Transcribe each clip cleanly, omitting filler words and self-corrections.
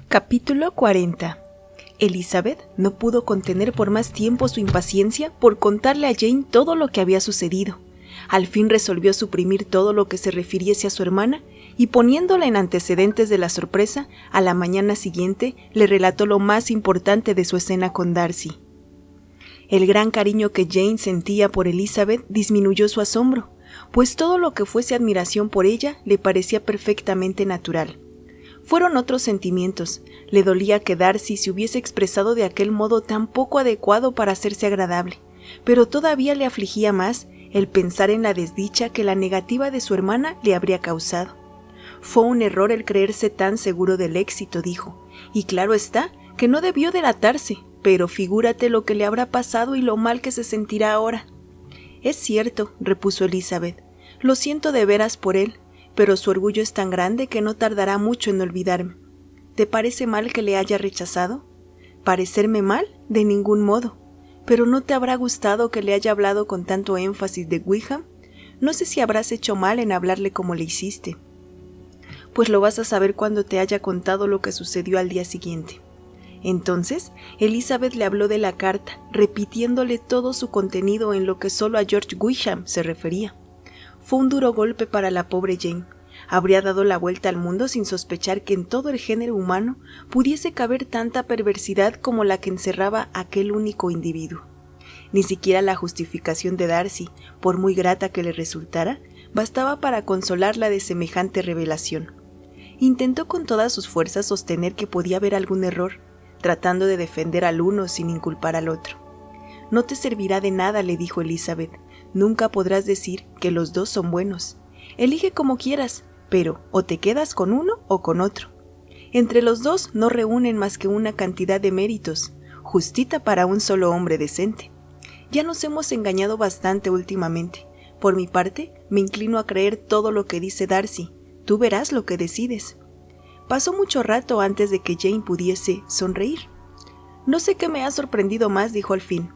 Capítulo 40. Elizabeth no pudo contener por más tiempo su impaciencia por contarle a Jane todo lo que había sucedido. Al fin resolvió suprimir todo lo que se refiriese a su hermana y, poniéndola en antecedentes de la sorpresa, a la mañana siguiente le relató lo más importante de su escena con Darcy. El gran cariño que Jane sentía por Elizabeth disminuyó su asombro, pues todo lo que fuese admiración por ella le parecía perfectamente natural. Fueron otros sentimientos. Le dolía que Darcy se hubiese expresado de aquel modo tan poco adecuado para hacerse agradable, pero todavía le afligía más el pensar en la desdicha que la negativa de su hermana le habría causado. Fue un error el creerse tan seguro del éxito, dijo, y claro está que no debió delatarse, pero figúrate lo que le habrá pasado y lo mal que se sentirá ahora. Es cierto, repuso Elizabeth, lo siento de veras por él, pero su orgullo es tan grande que no tardará mucho en olvidarme. ¿Te parece mal que le haya rechazado? ¿Parecerme mal? De ningún modo. ¿Pero no te habrá gustado que le haya hablado con tanto énfasis de Wickham? No sé si habrás hecho mal en hablarle como le hiciste. Pues lo vas a saber cuando te haya contado lo que sucedió al día siguiente. Entonces, Elizabeth le habló de la carta, repitiéndole todo su contenido en lo que solo a George Wickham se refería. Fue un duro golpe para la pobre Jane. Habría dado la vuelta al mundo sin sospechar que en todo el género humano pudiese caber tanta perversidad como la que encerraba aquel único individuo. Ni siquiera la justificación de Darcy, por muy grata que le resultara, bastaba para consolarla de semejante revelación. Intentó con todas sus fuerzas sostener que podía haber algún error, tratando de defender al uno sin inculpar al otro. «No te servirá de nada», le dijo Elizabeth. «Nunca podrás decir que los dos son buenos. Elige como quieras, pero o te quedas con uno o con otro. Entre los dos no reúnen más que una cantidad de méritos, justita para un solo hombre decente. Ya nos hemos engañado bastante últimamente. Por mi parte, me inclino a creer todo lo que dice Darcy. Tú verás lo que decides». Pasó mucho rato antes de que Jane pudiese sonreír. «No sé qué me ha sorprendido más», dijo al fin.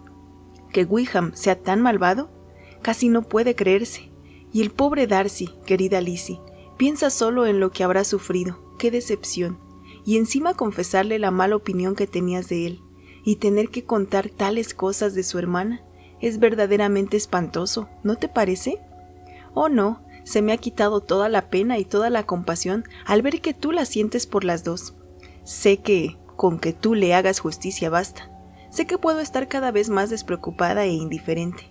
«¿Que Wickham sea tan malvado? Casi no puede creerse. Y el pobre Darcy, querida Lizzie, piensa solo en lo que habrá sufrido. ¡Qué decepción! Y encima confesarle la mala opinión que tenías de él, y tener que contar tales cosas de su hermana, es verdaderamente espantoso, ¿no te parece? Oh no, se me ha quitado toda la pena y toda la compasión al ver que tú la sientes por las dos. Sé que, con que tú le hagas justicia basta. Sé que puedo estar cada vez más despreocupada e indiferente.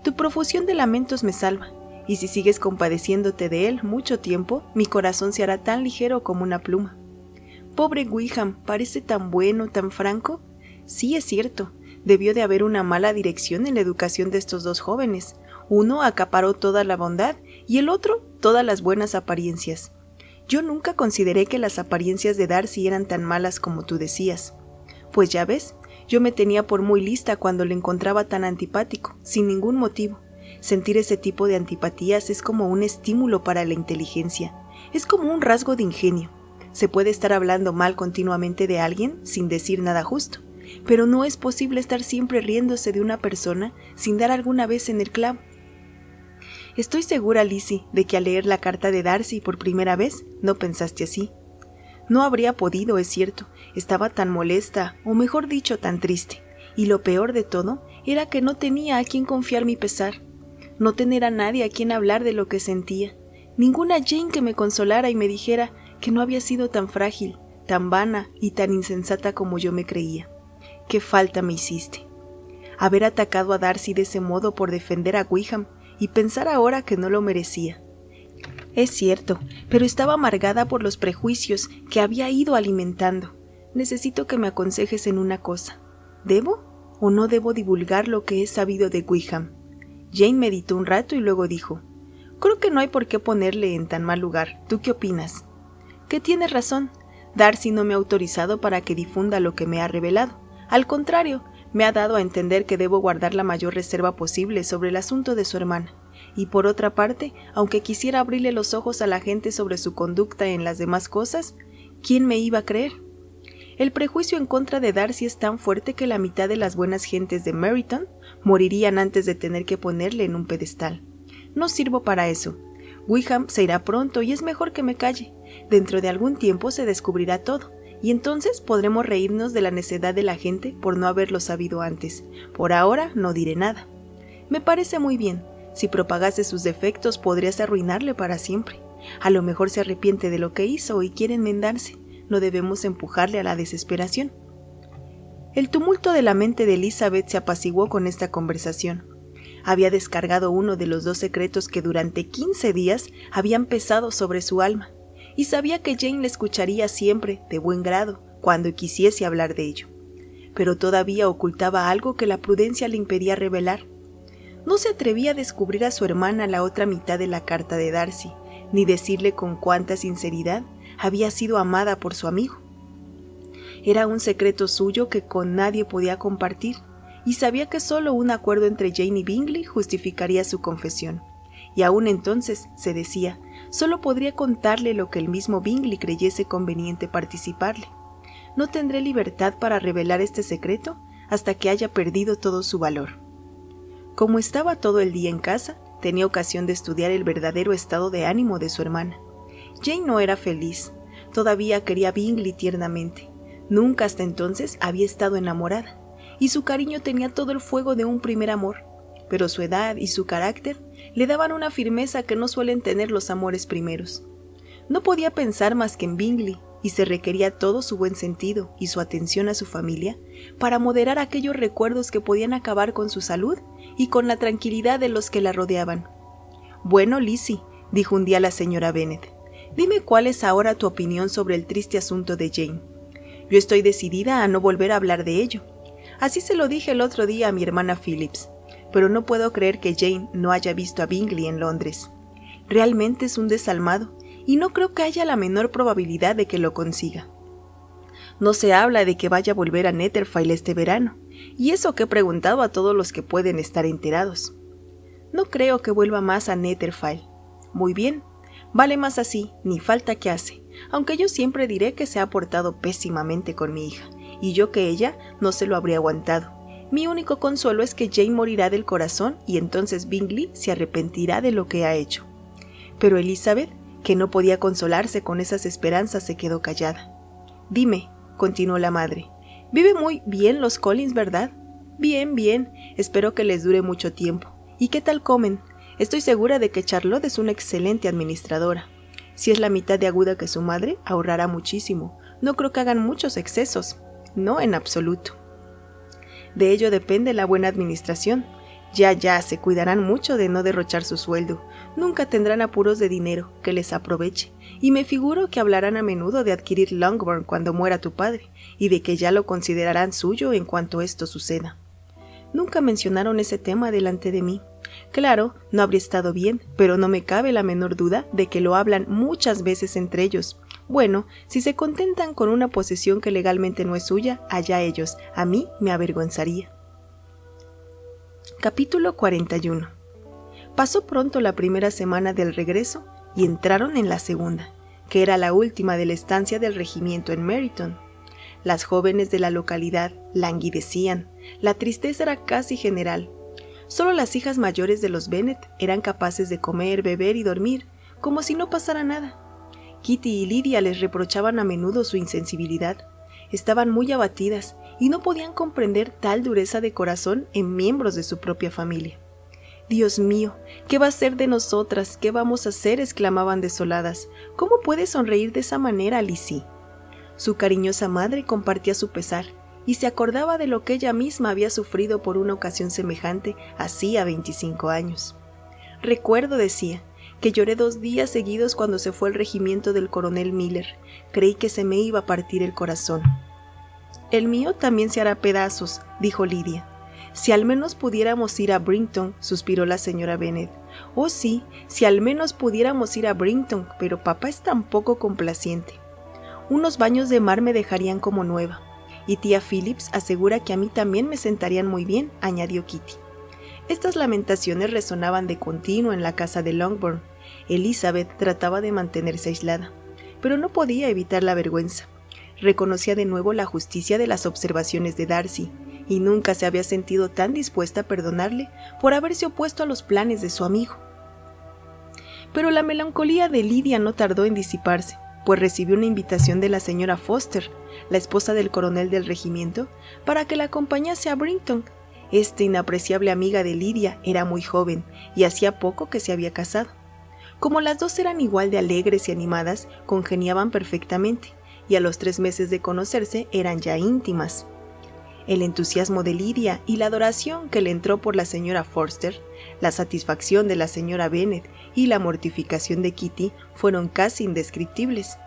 Tu profusión de lamentos me salva, y si sigues compadeciéndote de él mucho tiempo, mi corazón se hará tan ligero como una pluma. Pobre Wickham, parece tan bueno, tan franco. Sí, es cierto, debió de haber una mala dirección en la educación de estos dos jóvenes. Uno acaparó toda la bondad y el otro todas las buenas apariencias. Yo nunca consideré que las apariencias de Darcy eran tan malas como tú decías. Pues ya ves, yo me tenía por muy lista cuando le encontraba tan antipático, sin ningún motivo. Sentir ese tipo de antipatías es como un estímulo para la inteligencia, es como un rasgo de ingenio. Se puede estar hablando mal continuamente de alguien sin decir nada justo, pero no es posible estar siempre riéndose de una persona sin dar alguna vez en el clavo. Estoy segura, Lizzie, de que al leer la carta de Darcy por primera vez no pensaste así. No habría podido, es cierto, estaba tan molesta, o mejor dicho, tan triste, y lo peor de todo era que no tenía a quien confiar mi pesar. No tener a nadie a quien hablar de lo que sentía, ninguna Jane que me consolara y me dijera que no había sido tan frágil, tan vana y tan insensata como yo me creía. ¡Qué falta me hiciste! Haber atacado a Darcy de ese modo por defender a Wickham y pensar ahora que no lo merecía. Es cierto, pero estaba amargada por los prejuicios que había ido alimentando. Necesito que me aconsejes en una cosa. ¿Debo o no debo divulgar lo que he sabido de Wickham? Jane meditó un rato y luego dijo: «Creo que no hay por qué ponerle en tan mal lugar. ¿Tú qué opinas?» «Que tienes razón. Darcy no me ha autorizado para que difunda lo que me ha revelado. Al contrario, me ha dado a entender que debo guardar la mayor reserva posible sobre el asunto de su hermana. Y por otra parte, aunque quisiera abrirle los ojos a la gente sobre su conducta en las demás cosas, ¿quién me iba a creer? El prejuicio en contra de Darcy es tan fuerte que la mitad de las buenas gentes de Meryton morirían antes de tener que ponerle en un pedestal. No sirvo para eso. Wickham se irá pronto y es mejor que me calle. Dentro de algún tiempo se descubrirá todo, y entonces podremos reírnos de la necedad de la gente por no haberlo sabido antes. Por ahora no diré nada. Me parece muy bien. Si propagase sus defectos podrías arruinarle para siempre. A lo mejor se arrepiente de lo que hizo y quiere enmendarse. No debemos empujarle a la desesperación. El tumulto de la mente de Elizabeth se apaciguó con esta conversación. Había descargado uno de los 2 secretos que durante 15 días habían pesado sobre su alma, y sabía que Jane le escucharía siempre, de buen grado, cuando quisiese hablar de ello. Pero todavía ocultaba algo que la prudencia le impedía revelar. No se atrevía a descubrir a su hermana la otra mitad de la carta de Darcy, ni decirle con cuánta sinceridad había sido amada por su amigo. Era un secreto suyo que con nadie podía compartir, y sabía que solo un acuerdo entre Jane y Bingley justificaría su confesión. Y aún entonces, se decía, solo podría contarle lo que el mismo Bingley creyese conveniente participarle. No tendré libertad para revelar este secreto hasta que haya perdido todo su valor. Como estaba todo el día en casa, tenía ocasión de estudiar el verdadero estado de ánimo de su hermana. Jane no era feliz, todavía quería a Bingley tiernamente. Nunca hasta entonces había estado enamorada, y su cariño tenía todo el fuego de un primer amor, pero su edad y su carácter le daban una firmeza que no suelen tener los amores primeros. No podía pensar más que en Bingley, y se requería todo su buen sentido y su atención a su familia para moderar aquellos recuerdos que podían acabar con su salud y con la tranquilidad de los que la rodeaban. «Bueno, Lizzie», dijo un día la señora Bennet, «dime cuál es ahora tu opinión sobre el triste asunto de Jane. Yo estoy decidida a no volver a hablar de ello. Así se lo dije el otro día a mi hermana Phillips, pero no puedo creer que Jane no haya visto a Bingley en Londres. Realmente es un desalmado, y no creo que haya la menor probabilidad de que lo consiga. No se habla de que vaya a volver a Netherfield este verano, y eso que he preguntado a todos los que pueden estar enterados. No creo que vuelva más a Netherfield. Muy bien, vale más así, ni falta que hace, aunque yo siempre diré que se ha portado pésimamente con mi hija, y yo que ella no se lo habría aguantado. Mi único consuelo es que Jane morirá del corazón y entonces Bingley se arrepentirá de lo que ha hecho». Pero Elizabeth, que no podía consolarse con esas esperanzas, se quedó callada. «Dime», continuó la madre, «vive muy bien los Collins, ¿verdad?» «Bien, bien, espero que les dure mucho tiempo. ¿Y qué tal comen? Estoy segura de que Charlotte es una excelente administradora. Si es la mitad de aguda que su madre, ahorrará muchísimo. No creo que hagan muchos excesos. No, en absoluto. De ello depende la buena administración. Ya, se cuidarán mucho de no derrochar su sueldo. Nunca tendrán apuros de dinero que les aproveche. Y me figuro que hablarán a menudo de adquirir Longbourn cuando muera tu padre, y de que ya lo considerarán suyo en cuanto esto suceda. Nunca mencionaron ese tema delante de mí. Claro, no habría estado bien, pero no me cabe la menor duda de que lo hablan muchas veces entre ellos. Bueno, si se contentan con una posesión que legalmente no es suya, allá ellos. A mí me avergonzaría. Capítulo 41. Pasó pronto la primera semana del regreso y entraron en la segunda, que era la última de la estancia del regimiento en Meryton. Las jóvenes de la localidad languidecían, la tristeza era casi general. Solo las hijas mayores de los Bennet eran capaces de comer, beber y dormir, como si no pasara nada. Kitty y Lydia les reprochaban a menudo su insensibilidad. Estaban muy abatidas y no podían comprender tal dureza de corazón en miembros de su propia familia. «Dios mío, ¿qué va a ser de nosotras? ¿Qué vamos a hacer?», exclamaban desoladas. «¿Cómo puede sonreír de esa manera, Lizzie?». Su cariñosa madre compartía su pesar y se acordaba de lo que ella misma había sufrido por una ocasión semejante hacía 25 años. «Recuerdo», decía, «que lloré 2 días seguidos cuando se fue el regimiento del coronel Miller. Creí que se me iba a partir el corazón». «El mío también se hará pedazos», dijo Lydia. «Si al menos pudiéramos ir a Brinton», suspiró la señora Bennet. «Oh sí, si al menos pudiéramos ir a Brinton, pero papá es tan poco complaciente. Unos baños de mar me dejarían como nueva. Y tía Phillips asegura que a mí también me sentarían muy bien», añadió Kitty. Estas lamentaciones resonaban de continuo en la casa de Longbourn. Elizabeth trataba de mantenerse aislada, pero no podía evitar la vergüenza. Reconocía de nuevo la justicia de las observaciones de Darcy, y nunca se había sentido tan dispuesta a perdonarle por haberse opuesto a los planes de su amigo. Pero la melancolía de Lydia no tardó en disiparse. pues recibió una invitación de la señora Foster, la esposa del coronel del regimiento, para que la acompañase a Brinton. Esta inapreciable amiga de Lydia era muy joven y hacía poco que se había casado. Como las dos eran igual de alegres y animadas, congeniaban perfectamente, y a los 3 meses de conocerse eran ya íntimas. El entusiasmo de Lydia y la adoración que le entró por la señora Forster, la satisfacción de la señora Bennet y la mortificación de Kitty fueron casi indescriptibles.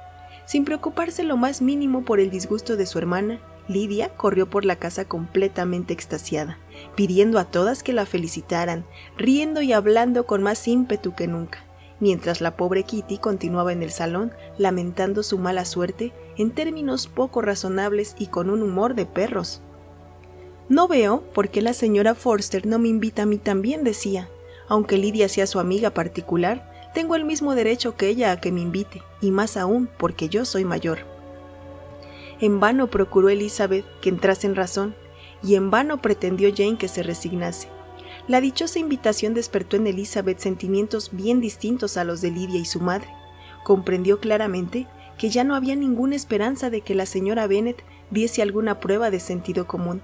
Sin preocuparse lo más mínimo por el disgusto de su hermana, Lydia corrió por la casa completamente extasiada, pidiendo a todas que la felicitaran, riendo y hablando con más ímpetu que nunca, mientras la pobre Kitty continuaba en el salón lamentando su mala suerte en términos poco razonables y con un humor de perros. «No veo por qué la señora Forster no me invita a mí también», decía. «Aunque Lydia sea su amiga particular, tengo el mismo derecho que ella a que me invite, y más aún porque yo soy mayor». En vano procuró Elizabeth que entrase en razón, y en vano pretendió Jane que se resignase. La dichosa invitación despertó en Elizabeth sentimientos bien distintos a los de Lydia y su madre. Comprendió claramente que ya no había ninguna esperanza de que la señora Bennet diese alguna prueba de sentido común.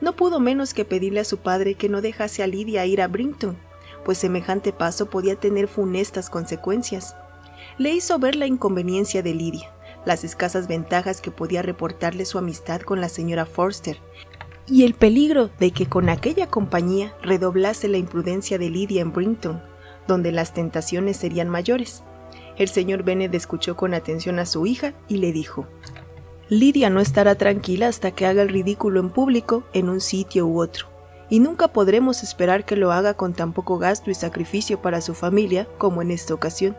No pudo menos que pedirle a su padre que no dejase a Lydia ir a Brinton, pues semejante paso podía tener funestas consecuencias. Le hizo ver la inconveniencia de Lydia, las escasas ventajas que podía reportarle su amistad con la señora Forster, y el peligro de que con aquella compañía redoblase la imprudencia de Lydia en Brinton, donde las tentaciones serían mayores. El señor Bennet escuchó con atención a su hija y le dijo: «Lydia no estará tranquila hasta que haga el ridículo en público en un sitio u otro, y nunca podremos esperar que lo haga con tan poco gasto y sacrificio para su familia como en esta ocasión».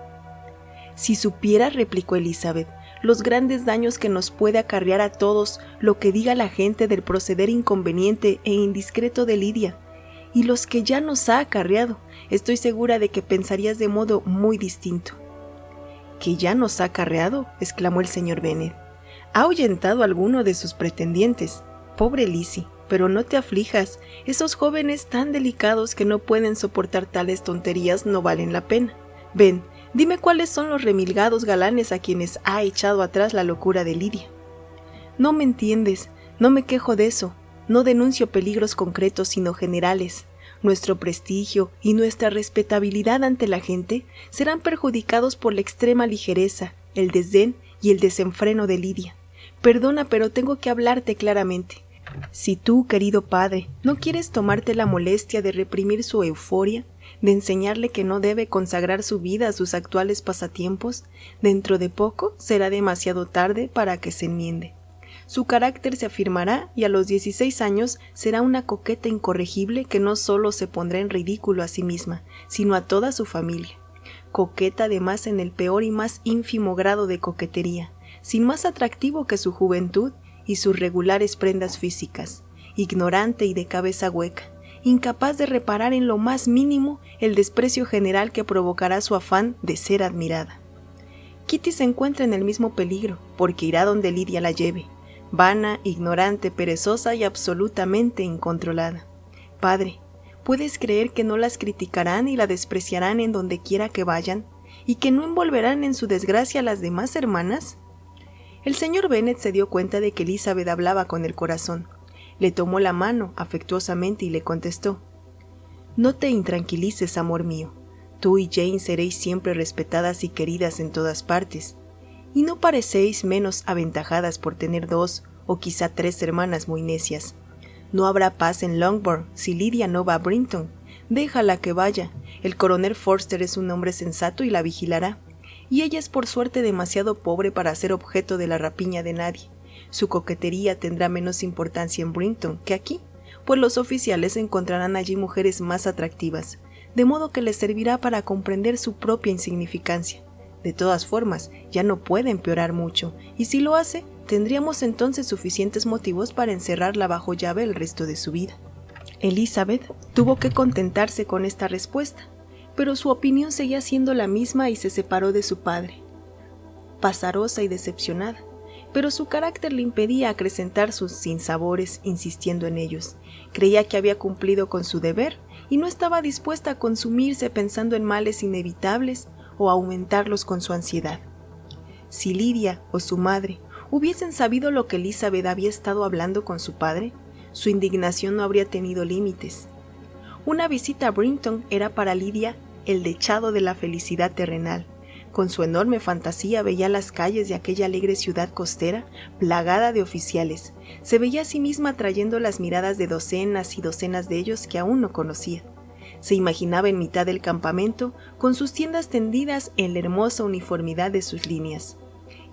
«Si supiera», replicó Elizabeth, «los grandes daños que nos puede acarrear a todos lo que diga la gente del proceder inconveniente e indiscreto de Lydia, y los que ya nos ha acarreado, estoy segura de que pensarías de modo muy distinto». «¿Que ya nos ha acarreado?», exclamó el señor Bennet. «Ha ahuyentado a alguno de sus pretendientes. Pobre Lizzie, pero no te aflijas, esos jóvenes tan delicados que no pueden soportar tales tonterías no valen la pena. Ven, dime cuáles son los remilgados galanes a quienes ha echado atrás la locura de Lydia». «No me entiendes, no me quejo de eso, no denuncio peligros concretos sino generales. Nuestro prestigio y nuestra respetabilidad ante la gente serán perjudicados por la extrema ligereza, el desdén y el desenfreno de Lydia. Perdona, pero tengo que hablarte claramente. Si tú, querido padre, no quieres tomarte la molestia de reprimir su euforia, de enseñarle que no debe consagrar su vida a sus actuales pasatiempos, dentro de poco será demasiado tarde para que se enmiende. Su carácter se afirmará y a los 16 años será una coqueta incorregible que no solo se pondrá en ridículo a sí misma, sino a toda su familia. Coqueta además en el peor y más ínfimo grado de coquetería, sin más atractivo que su juventud y sus regulares prendas físicas, ignorante y de cabeza hueca, incapaz de reparar en lo más mínimo el desprecio general que provocará su afán de ser admirada. Kitty se encuentra en el mismo peligro, porque irá donde Lydia la lleve, vana, ignorante, perezosa y absolutamente incontrolada. Padre, ¿puedes creer que no las criticarán y la despreciarán en donde quiera que vayan, y que no envolverán en su desgracia a las demás hermanas? El señor Bennet se dio cuenta de que Elizabeth hablaba con el corazón. Le tomó la mano afectuosamente y le contestó: «No te intranquilices, amor mío. Tú y Jane seréis siempre respetadas y queridas en todas partes, y no parecéis menos aventajadas por tener 2 o quizá 3 hermanas muy necias. No habrá paz en Longbourn si Lydia no va a Brinton. Déjala que vaya. El coronel Forster es un hombre sensato y la vigilará. Y ella es por suerte demasiado pobre para ser objeto de la rapiña de nadie. Su coquetería tendrá menos importancia en Brinton que aquí, pues los oficiales encontrarán allí mujeres más atractivas, de modo que les servirá para comprender su propia insignificancia. De todas formas, ya no puede empeorar mucho, y si lo hace, tendríamos entonces suficientes motivos para encerrarla bajo llave el resto de su vida». Elizabeth tuvo que contentarse con esta respuesta, pero su opinión seguía siendo la misma y se separó de su padre, pesarosa y decepcionada, pero su carácter le impedía acrecentar sus sinsabores insistiendo en ellos. Creía que había cumplido con su deber y no estaba dispuesta a consumirse pensando en males inevitables o a aumentarlos con su ansiedad. Si Lydia o su madre hubiesen sabido lo que Elizabeth había estado hablando con su padre, su indignación no habría tenido límites. Una visita a Brinton era para Lydia el dechado de la felicidad terrenal. Con su enorme fantasía veía las calles de aquella alegre ciudad costera, plagada de oficiales. Se veía a sí misma atrayendo las miradas de docenas y docenas de ellos que aún no conocía. Se imaginaba en mitad del campamento, con sus tiendas tendidas en la hermosa uniformidad de sus líneas,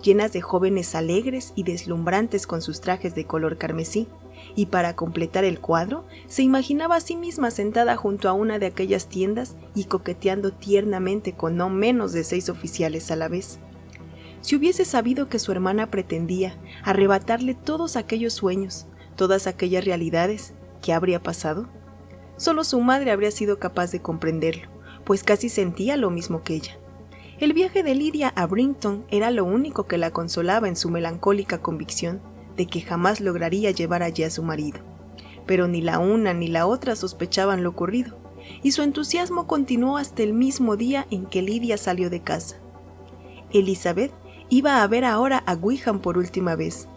llenas de jóvenes alegres y deslumbrantes con sus trajes de color carmesí, y para completar el cuadro, se imaginaba a sí misma sentada junto a una de aquellas tiendas y coqueteando tiernamente con no menos de 6 oficiales a la vez. Si hubiese sabido que su hermana pretendía arrebatarle todos aquellos sueños, todas aquellas realidades, ¿qué habría pasado? Solo su madre habría sido capaz de comprenderlo, pues casi sentía lo mismo que ella. El viaje de Lydia a Brinton era lo único que la consolaba en su melancólica convicción de que jamás lograría llevar allí a su marido. Pero ni la una ni la otra sospechaban lo ocurrido, y su entusiasmo continuó hasta el mismo día en que Lydia salió de casa. Elizabeth iba a ver ahora a Wickham por última vez.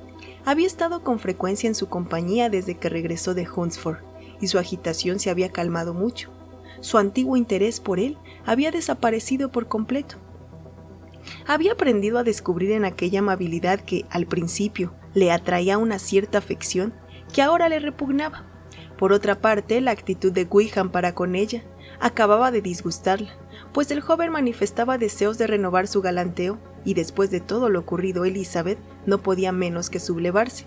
Había estado con frecuencia en su compañía desde que regresó de Hunsford, y su agitación se había calmado mucho. Su antiguo interés por él había desaparecido por completo. Había aprendido a descubrir en aquella amabilidad que, al principio, le atraía una cierta afección que ahora le repugnaba. Por otra parte, la actitud de Wickham para con ella acababa de disgustarla, pues el joven manifestaba deseos de renovar su galanteo y después de todo lo ocurrido Elizabeth no podía menos que sublevarse.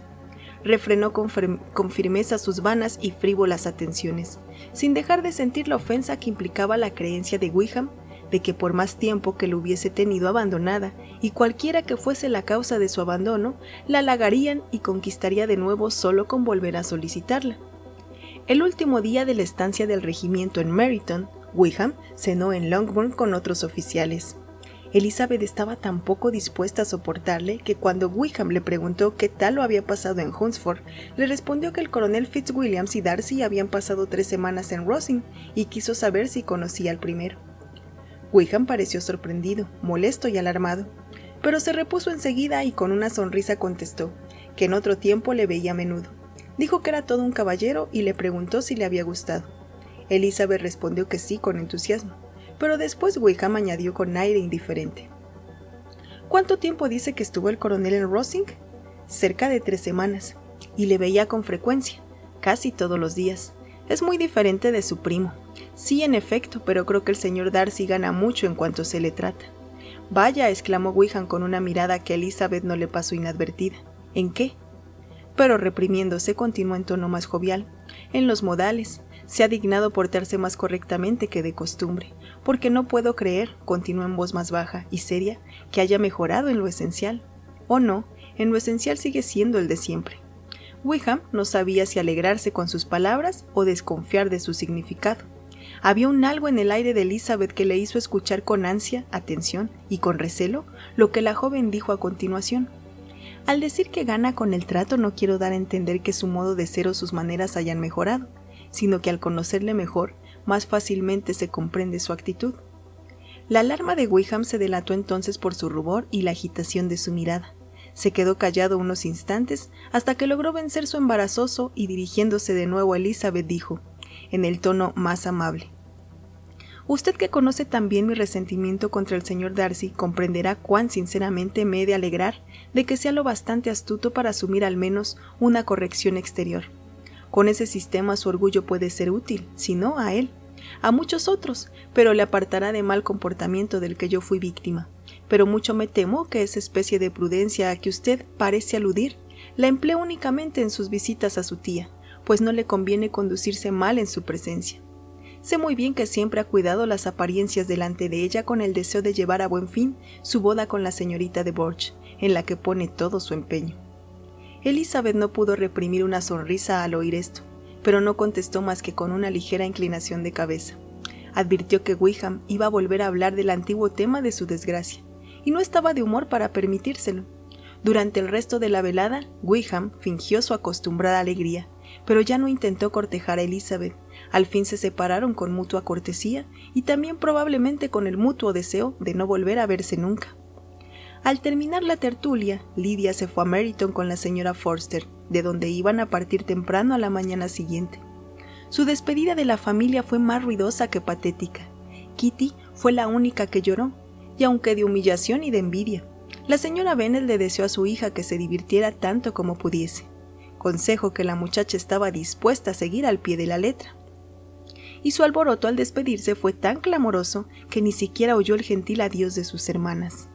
Refrenó con firmeza sus vanas y frívolas atenciones, sin dejar de sentir la ofensa que implicaba la creencia de Wickham de que por más tiempo que lo hubiese tenido abandonada, y cualquiera que fuese la causa de su abandono, la halagarían y conquistaría de nuevo solo con volver a solicitarla. El último día de la estancia del regimiento en Meryton, Wickham cenó en Longbourn con otros oficiales. Elizabeth estaba tan poco dispuesta a soportarle que cuando Wickham le preguntó qué tal lo había pasado en Hunsford, le respondió que el coronel Fitzwilliams y Darcy habían pasado 3 semanas en Rosing y quiso saber si conocía al primero. Wickham pareció sorprendido, molesto y alarmado, pero se repuso enseguida y con una sonrisa contestó que en otro tiempo le veía a menudo. Dijo que era todo un caballero y le preguntó si le había gustado. Elizabeth respondió que sí con entusiasmo, pero después Wickham añadió con aire indiferente: ¿Cuánto tiempo dice que estuvo el coronel en Rosing? Cerca de 3 semanas, y le veía con frecuencia, casi todos los días. Es muy diferente de su primo. Sí, en efecto, pero creo que el señor Darcy gana mucho en cuanto se le trata. Vaya, exclamó Wickham con una mirada que a Elizabeth no le pasó inadvertida. ¿En qué? Pero reprimiéndose continuó en tono más jovial. En los modales. Se ha dignado portarse más correctamente que de costumbre, porque no puedo creer, continuó en voz más baja y seria, que haya mejorado en lo esencial. O no, en lo esencial sigue siendo el de siempre. Wickham no sabía si alegrarse con sus palabras o desconfiar de su significado. Había un algo en el aire de Elizabeth que le hizo escuchar con ansia, atención y con recelo lo que la joven dijo a continuación. Al decir que gana con el trato no quiero dar a entender que su modo de ser o sus maneras hayan mejorado, sino que al conocerle mejor, más fácilmente se comprende su actitud. La alarma de Wickham se delató entonces por su rubor y la agitación de su mirada. Se quedó callado unos instantes hasta que logró vencer su embarazoso y dirigiéndose de nuevo a Elizabeth dijo, en el tono más amable: Usted que conoce también mi resentimiento contra el señor Darcy comprenderá cuán sinceramente me he de alegrar de que sea lo bastante astuto para asumir al menos una corrección exterior. Con ese sistema su orgullo puede ser útil, si no a él, a muchos otros, pero le apartará de mal comportamiento del que yo fui víctima. Pero mucho me temo que esa especie de prudencia a que usted parece aludir la emplea únicamente en sus visitas a su tía, pues no le conviene conducirse mal en su presencia. Sé muy bien que siempre ha cuidado las apariencias delante de ella con el deseo de llevar a buen fin su boda con la señorita de Borch, en la que pone todo su empeño. Elizabeth no pudo reprimir una sonrisa al oír esto, pero no contestó más que con una ligera inclinación de cabeza. Advirtió que Wickham iba a volver a hablar del antiguo tema de su desgracia, y no estaba de humor para permitírselo. Durante el resto de la velada, Wickham fingió su acostumbrada alegría, pero ya no intentó cortejar a Elizabeth. Al fin se separaron con mutua cortesía y también probablemente con el mutuo deseo de no volver a verse nunca. Al terminar la tertulia, Lydia se fue a Meryton con la señora Forster, de donde iban a partir temprano a la mañana siguiente. Su despedida de la familia fue más ruidosa que patética. Kitty fue la única que lloró, y aunque de humillación y de envidia, la señora Bennet le deseó a su hija que se divirtiera tanto como pudiese, consejo que la muchacha estaba dispuesta a seguir al pie de la letra. Y su alboroto al despedirse fue tan clamoroso que ni siquiera oyó el gentil adiós de sus hermanas.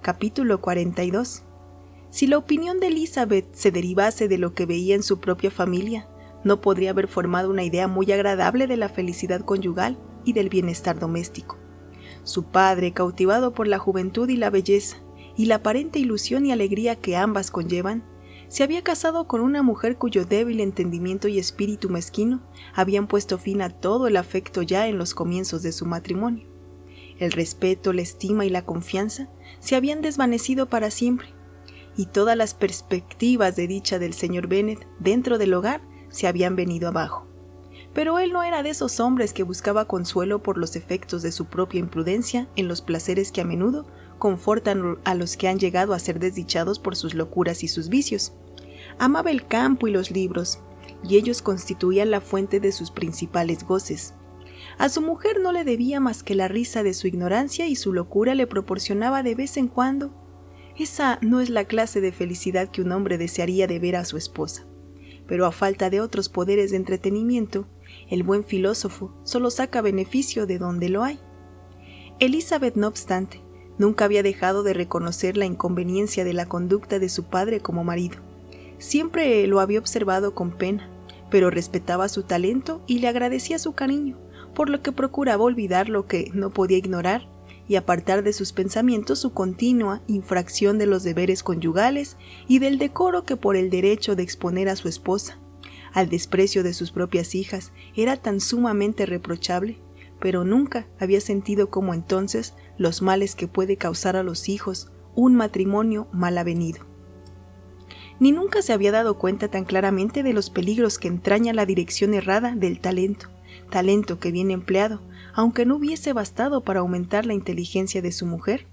Capítulo 42. Si la opinión de Elizabeth se derivase de lo que veía en su propia familia, no podría haber formado una idea muy agradable de la felicidad conyugal y del bienestar doméstico. Su padre, cautivado por la juventud y la belleza, y la aparente ilusión y alegría que ambas conllevan, se había casado con una mujer cuyo débil entendimiento y espíritu mezquino habían puesto fin a todo el afecto ya en los comienzos de su matrimonio. El respeto, la estima y la confianza se habían desvanecido para siempre, y todas las perspectivas de dicha del señor Bennet dentro del hogar se habían venido abajo. Pero él no era de esos hombres que buscaba consuelo por los efectos de su propia imprudencia en los placeres que a menudo confortan a los que han llegado a ser desdichados por sus locuras y sus vicios. Amaba el campo y los libros, y ellos constituían la fuente de sus principales goces. A su mujer no le debía más que la risa de su ignorancia y su locura le proporcionaba de vez en cuando. Esa no es la clase de felicidad que un hombre desearía de ver a su esposa. Pero a falta de otros poderes de entretenimiento, el buen filósofo solo saca beneficio de donde lo hay. Elizabeth, no obstante, nunca había dejado de reconocer la inconveniencia de la conducta de su padre como marido. Siempre lo había observado con pena, pero respetaba su talento y le agradecía su cariño, por lo que procuraba olvidar lo que no podía ignorar y apartar de sus pensamientos su continua infracción de los deberes conyugales y del decoro que por el derecho de exponer a su esposa al desprecio de sus propias hijas era tan sumamente reprochable, pero nunca había sentido como entonces los males que puede causar a los hijos un matrimonio mal avenido. Ni nunca se había dado cuenta tan claramente de los peligros que entraña la dirección errada del talento que bien empleado, aunque no hubiese bastado para aumentar la inteligencia de su mujer,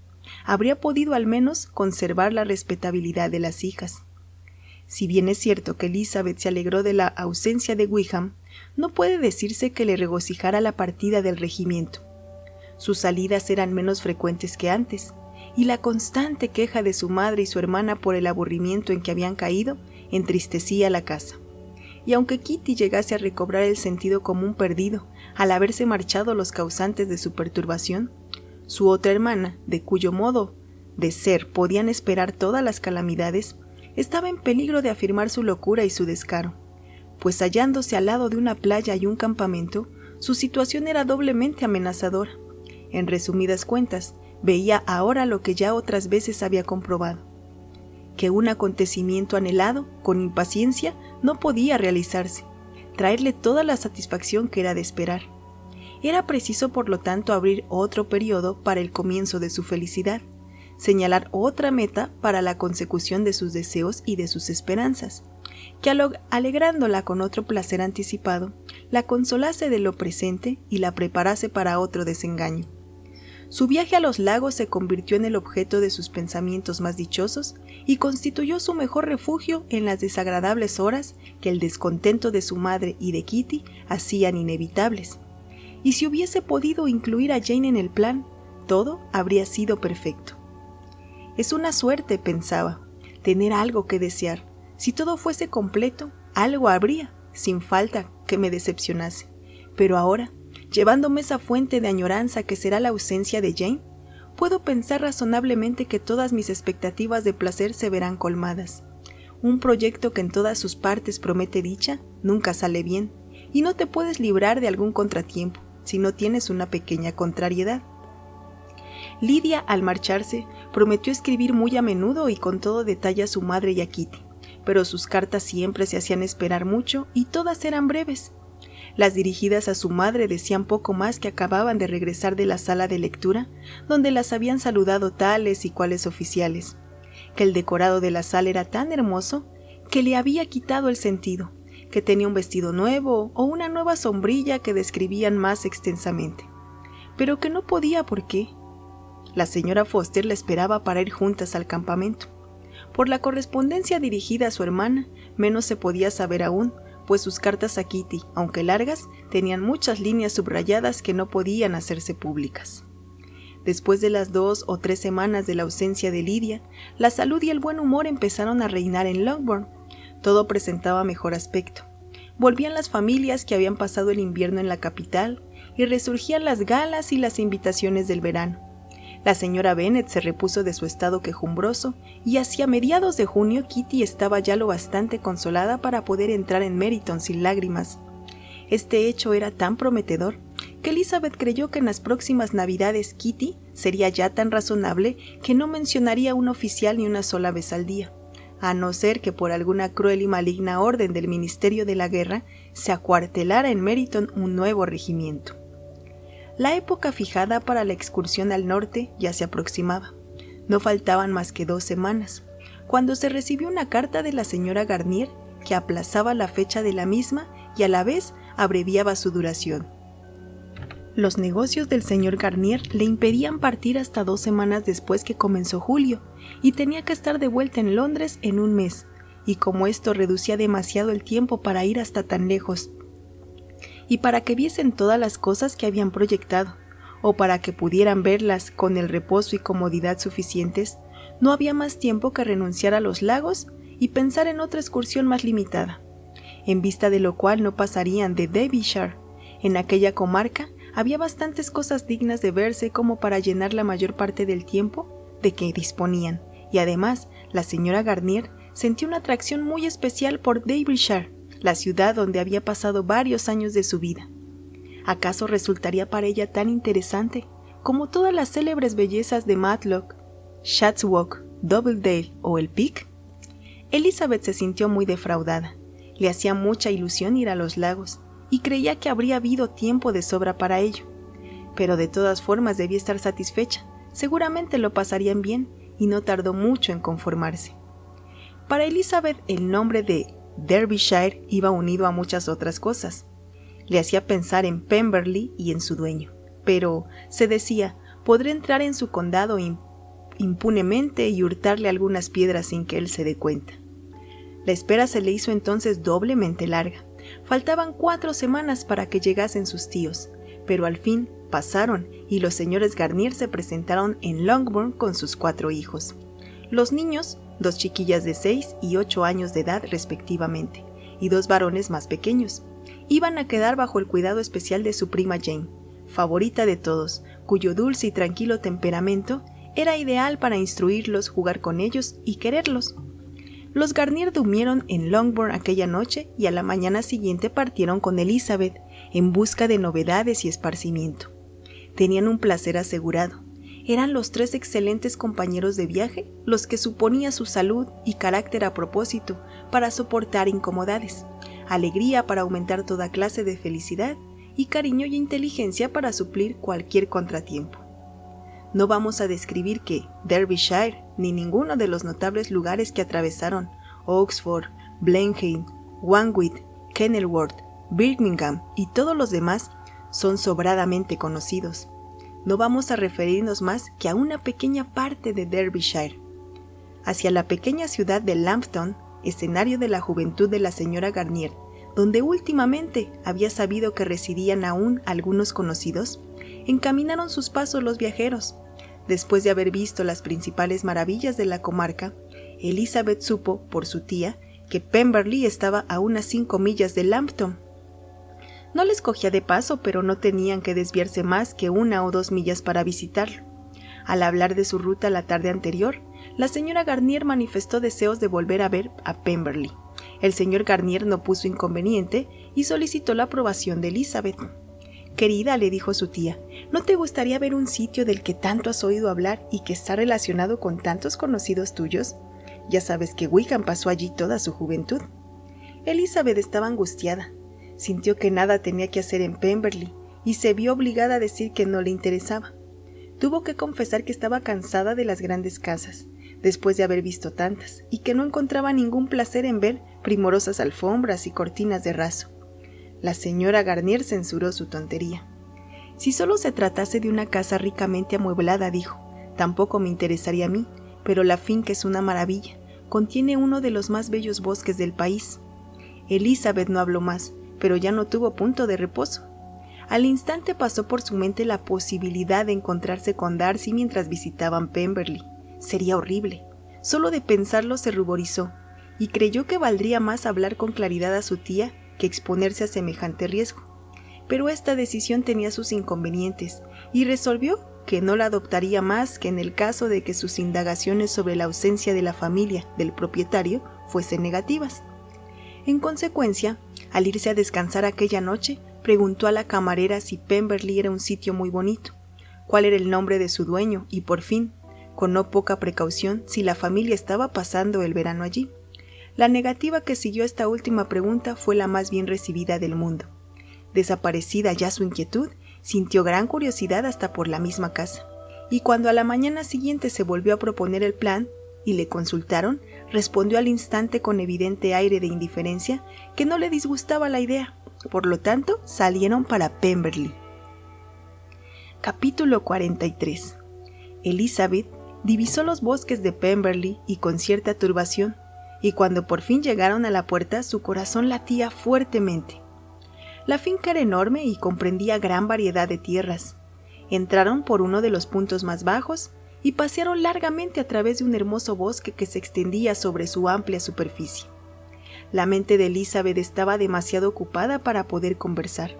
habría podido al menos conservar la respetabilidad de las hijas. Si bien es cierto que Elizabeth se alegró de la ausencia de Wickham, no puede decirse que le regocijara la partida del regimiento. Sus salidas eran menos frecuentes que antes, y la constante queja de su madre y su hermana por el aburrimiento en que habían caído entristecía la casa. Y aunque Kitty llegase a recobrar el sentido común perdido al haberse marchado los causantes de su perturbación, su otra hermana, de cuyo modo de ser podían esperar todas las calamidades, estaba en peligro de afirmar su locura y su descaro, pues hallándose al lado de una playa y un campamento, su situación era doblemente amenazadora. En resumidas cuentas, veía ahora lo que ya otras veces había comprobado, que un acontecimiento anhelado con impaciencia no podía realizarse, traerle toda la satisfacción que era de esperar. Era preciso, por lo tanto, abrir otro periodo para el comienzo de su felicidad, señalar otra meta para la consecución de sus deseos y de sus esperanzas, que alegrándola con otro placer anticipado, la consolase de lo presente y la preparase para otro desengaño. Su viaje a los lagos se convirtió en el objeto de sus pensamientos más dichosos y constituyó su mejor refugio en las desagradables horas que el descontento de su madre y de Kitty hacían inevitables. Y si hubiese podido incluir a Jane en el plan, todo habría sido perfecto. Es una suerte, pensaba, tener algo que desear. Si todo fuese completo, algo habría, sin falta, que me decepcionase. Pero ahora, llevándome esa fuente de añoranza que será la ausencia de Jane, puedo pensar razonablemente que todas mis expectativas de placer se verán colmadas. Un proyecto que en todas sus partes promete dicha, nunca sale bien, y no te puedes librar de algún contratiempo, si no tienes una pequeña contrariedad. Lydia, al marcharse, prometió escribir muy a menudo y con todo detalle a su madre y a Kitty, pero sus cartas siempre se hacían esperar mucho y todas eran breves. Las dirigidas a su madre decían poco más que acababan de regresar de la sala de lectura, donde las habían saludado tales y cuales oficiales, que el decorado de la sala era tan hermoso que le había quitado el sentido, que tenía un vestido nuevo o una nueva sombrilla que describían más extensamente, pero que no podía por qué. La señora Foster la esperaba para ir juntas al campamento. Por la correspondencia dirigida a su hermana, menos se podía saber aún, pues sus cartas a Kitty, aunque largas, tenían muchas líneas subrayadas que no podían hacerse públicas. Después de las 2 o 3 semanas de la ausencia de Lydia, la salud y el buen humor empezaron a reinar en Longbourn. Todo presentaba mejor aspecto. Volvían las familias que habían pasado el invierno en la capital y resurgían las galas y las invitaciones del verano. La señora Bennet se repuso de su estado quejumbroso y hacia mediados de junio Kitty estaba ya lo bastante consolada para poder entrar en Meryton sin lágrimas. Este hecho era tan prometedor que Elizabeth creyó que en las próximas Navidades Kitty sería ya tan razonable que no mencionaría a un oficial ni una sola vez al día, a no ser que por alguna cruel y maligna orden del Ministerio de la Guerra se acuartelara en Meryton un nuevo regimiento. La época fijada para la excursión al norte ya se aproximaba. No faltaban más que 2 semanas, cuando se recibió una carta de la señora Garnier que aplazaba la fecha de la misma y a la vez abreviaba su duración. Los negocios del señor Garnier le impedían partir hasta 2 semanas después que comenzó julio, y tenía que estar de vuelta en Londres en un mes, y como esto reducía demasiado el tiempo para ir hasta tan lejos, y para que viesen todas las cosas que habían proyectado, o para que pudieran verlas con el reposo y comodidad suficientes, no había más tiempo que renunciar a los lagos y pensar en otra excursión más limitada, en vista de lo cual no pasarían de Derbyshire. En aquella comarca había bastantes cosas dignas de verse como para llenar la mayor parte del tiempo de que disponían, y además la señora Garnier sentía una atracción muy especial por Derbyshire, la ciudad donde había pasado varios años de su vida. ¿Acaso resultaría para ella tan interesante como todas las célebres bellezas de Matlock, Chatsworth, Dovedale o el Peak? Elizabeth se sintió muy defraudada. Le hacía mucha ilusión ir a los lagos y creía que habría habido tiempo de sobra para ello. Pero de todas formas debía estar satisfecha. Seguramente lo pasarían bien y no tardó mucho en conformarse. Para Elizabeth el nombre de Derbyshire iba unido a muchas otras cosas. Le hacía pensar en Pemberley y en su dueño, pero, se decía, podré entrar en su condado impunemente y hurtarle algunas piedras sin que él se dé cuenta. La espera se le hizo entonces doblemente larga. Faltaban 4 semanas para que llegasen sus tíos, pero al fin pasaron y los señores Garnier se presentaron en Longbourn con sus 4 hijos. Los niños, 2 chiquillas de 6 y 8 años de edad respectivamente, y 2 varones más pequeños, iban a quedar bajo el cuidado especial de su prima Jane, favorita de todos, cuyo dulce y tranquilo temperamento era ideal para instruirlos, jugar con ellos y quererlos. Los Garnier durmieron en Longbourn aquella noche y a la mañana siguiente partieron con Elizabeth en busca de novedades y esparcimiento. Tenían un placer asegurado. Eran los 3 excelentes compañeros de viaje los que suponía su salud y carácter a propósito para soportar incomodades, alegría para aumentar toda clase de felicidad y cariño y inteligencia para suplir cualquier contratiempo. No vamos a describir que Derbyshire, ni ninguno de los notables lugares que atravesaron, Oxford, Blenheim, Wandsworth, Kenilworth, Birmingham y todos los demás, son sobradamente conocidos. No vamos a referirnos más que a una pequeña parte de Derbyshire. Hacia la pequeña ciudad de Lambton, escenario de la juventud de la señora Garnier, donde últimamente había sabido que residían aún algunos conocidos, encaminaron sus pasos los viajeros. Después de haber visto las principales maravillas de la comarca, Elizabeth supo, por su tía, que Pemberley estaba a unas 5 millas de Lambton. No les cogía de paso, pero no tenían que desviarse más que 1 o 2 millas para visitarlo. Al hablar de su ruta la tarde anterior, la señora Garnier manifestó deseos de volver a ver a Pemberley. El señor Garnier no puso inconveniente y solicitó la aprobación de Elizabeth. «Querida», le dijo su tía, «¿no te gustaría ver un sitio del que tanto has oído hablar y que está relacionado con tantos conocidos tuyos? Ya sabes que Wickham pasó allí toda su juventud». Elizabeth estaba angustiada. Sintió que nada tenía que hacer en Pemberley y se vio obligada a decir que no le interesaba. Tuvo que confesar que estaba cansada de las grandes casas, después de haber visto tantas, y que no encontraba ningún placer en ver primorosas alfombras y cortinas de raso. La señora Garnier censuró su tontería. Si solo se tratase de una casa ricamente amueblada, dijo, Tampoco me interesaría a mí, pero la finca es una maravilla. Contiene uno de los más bellos bosques del país. Elizabeth no habló más, pero ya no tuvo punto de reposo. Al instante pasó por su mente la posibilidad de encontrarse con Darcy mientras visitaban Pemberley. Sería horrible. Solo de pensarlo se ruborizó, y creyó que valdría más hablar con claridad a su tía que exponerse a semejante riesgo. Pero esta decisión tenía sus inconvenientes, y resolvió que no la adoptaría más que en el caso de que sus indagaciones sobre la ausencia de la familia del propietario fuesen negativas. En consecuencia, al irse a descansar aquella noche, preguntó a la camarera si Pemberley era un sitio muy bonito, cuál era el nombre de su dueño y, por fin, con no poca precaución, si la familia estaba pasando el verano allí. La negativa que siguió esta última pregunta fue la más bien recibida del mundo. Desaparecida ya su inquietud, sintió gran curiosidad hasta por la misma casa, y cuando a la mañana siguiente se volvió a proponer el plan y le consultaron, respondió al instante con evidente aire de indiferencia que no le disgustaba la idea. Por lo tanto, salieron para Pemberley. Capítulo 43. Elizabeth divisó los bosques de Pemberley y con cierta turbación, y cuando por fin llegaron a la puerta, su corazón latía fuertemente. La finca era enorme y comprendía gran variedad de tierras. Entraron por uno de los puntos más bajos y pasearon largamente a través de un hermoso bosque que se extendía sobre su amplia superficie. La mente de Elizabeth estaba demasiado ocupada para poder conversar.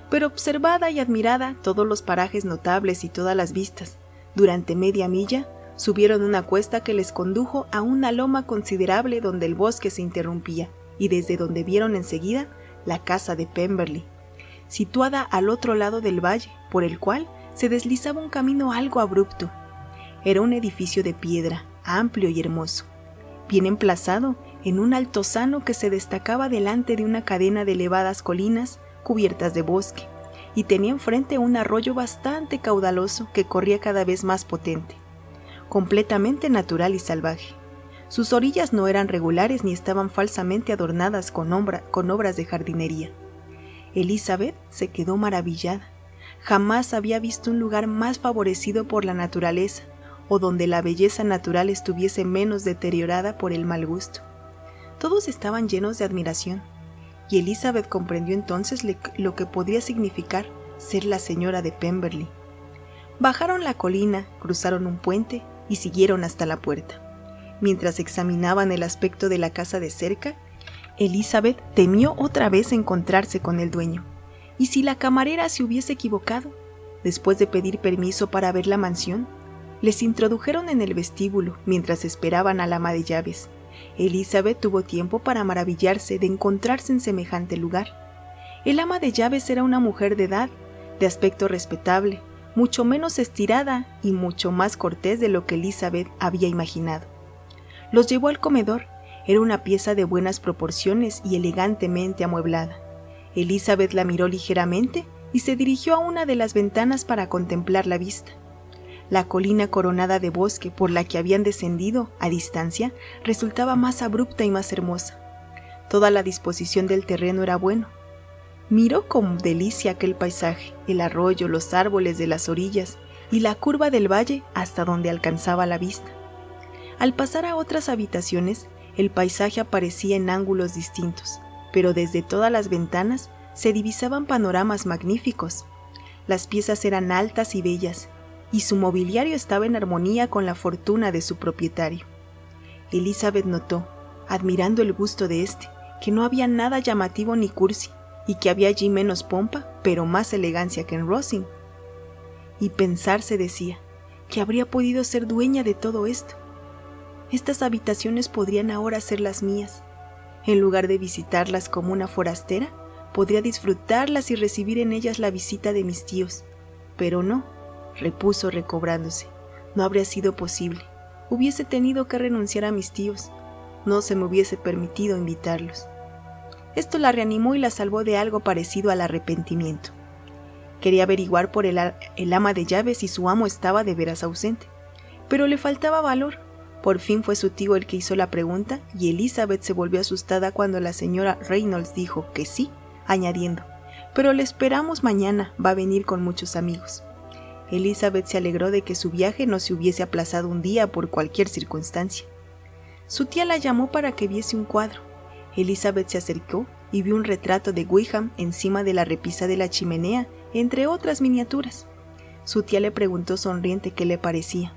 Pero observada y admirada todos los parajes notables y todas las vistas, durante media milla subieron una cuesta que les condujo a una loma considerable donde el bosque se interrumpía y desde donde vieron enseguida la casa de Pemberley, situada al otro lado del valle, por el cual se deslizaba un camino algo abrupto. Era un edificio de piedra, amplio y hermoso, bien emplazado en un altozano que se destacaba delante de una cadena de elevadas colinas cubiertas de bosque, y tenía enfrente un arroyo bastante caudaloso que corría cada vez más potente, completamente natural y salvaje. Sus orillas no eran regulares ni estaban falsamente adornadas con obras de jardinería. Elizabeth se quedó maravillada. Jamás había visto un lugar más favorecido por la naturaleza, o donde la belleza natural estuviese menos deteriorada por el mal gusto. Todos estaban llenos de admiración, y Elizabeth comprendió entonces lo que podría significar ser la señora de Pemberley. Bajaron la colina, cruzaron un puente y siguieron hasta la puerta. Mientras examinaban el aspecto de la casa de cerca, Elizabeth temió otra vez encontrarse con el dueño. ¿Y si la camarera se hubiese equivocado? Después de pedir permiso para ver la mansión, les introdujeron en el vestíbulo mientras esperaban al ama de llaves. Elizabeth tuvo tiempo para maravillarse de encontrarse en semejante lugar. El ama de llaves era una mujer de edad, de aspecto respetable, mucho menos estirada y mucho más cortés de lo que Elizabeth había imaginado. Los llevó al comedor. Era una pieza de buenas proporciones y elegantemente amueblada. Elizabeth la miró ligeramente y se dirigió a una de las ventanas para contemplar la vista. La colina coronada de bosque por la que habían descendido a distancia resultaba más abrupta y más hermosa. Toda la disposición del terreno era bueno. Miró con delicia aquel paisaje, el arroyo, los árboles de las orillas y la curva del valle hasta donde alcanzaba la vista. Al pasar a otras habitaciones, el paisaje aparecía en ángulos distintos, pero desde todas las ventanas se divisaban panoramas magníficos. Las piezas eran altas y bellas, y su mobiliario estaba en armonía con la fortuna de su propietario. Elizabeth notó, admirando el gusto de éste, que no había nada llamativo ni cursi, y que había allí menos pompa, pero más elegancia que en Rosings. Y pensar, se decía, que habría podido ser dueña de todo esto. Estas habitaciones podrían ahora ser las mías. En lugar de visitarlas como una forastera, podría disfrutarlas y recibir en ellas la visita de mis tíos. Pero no, repuso recobrándose, no habría sido posible. Hubiese tenido que renunciar a mis tíos. No se me hubiese permitido invitarlos. Esto la reanimó y la salvó de algo parecido al arrepentimiento. Quería averiguar por el ama de llaves si su amo estaba de veras ausente, pero le faltaba valor. Por fin fue su tío el que hizo la pregunta y Elizabeth se volvió asustada cuando la señora Reynolds dijo que sí, añadiendo, «Pero le esperamos mañana, va a venir con muchos amigos». Elizabeth se alegró de que su viaje no se hubiese aplazado un día por cualquier circunstancia. Su tía la llamó para que viese un cuadro. Elizabeth se acercó y vio un retrato de Wickham encima de la repisa de la chimenea, entre otras miniaturas. Su tía le preguntó sonriente qué le parecía.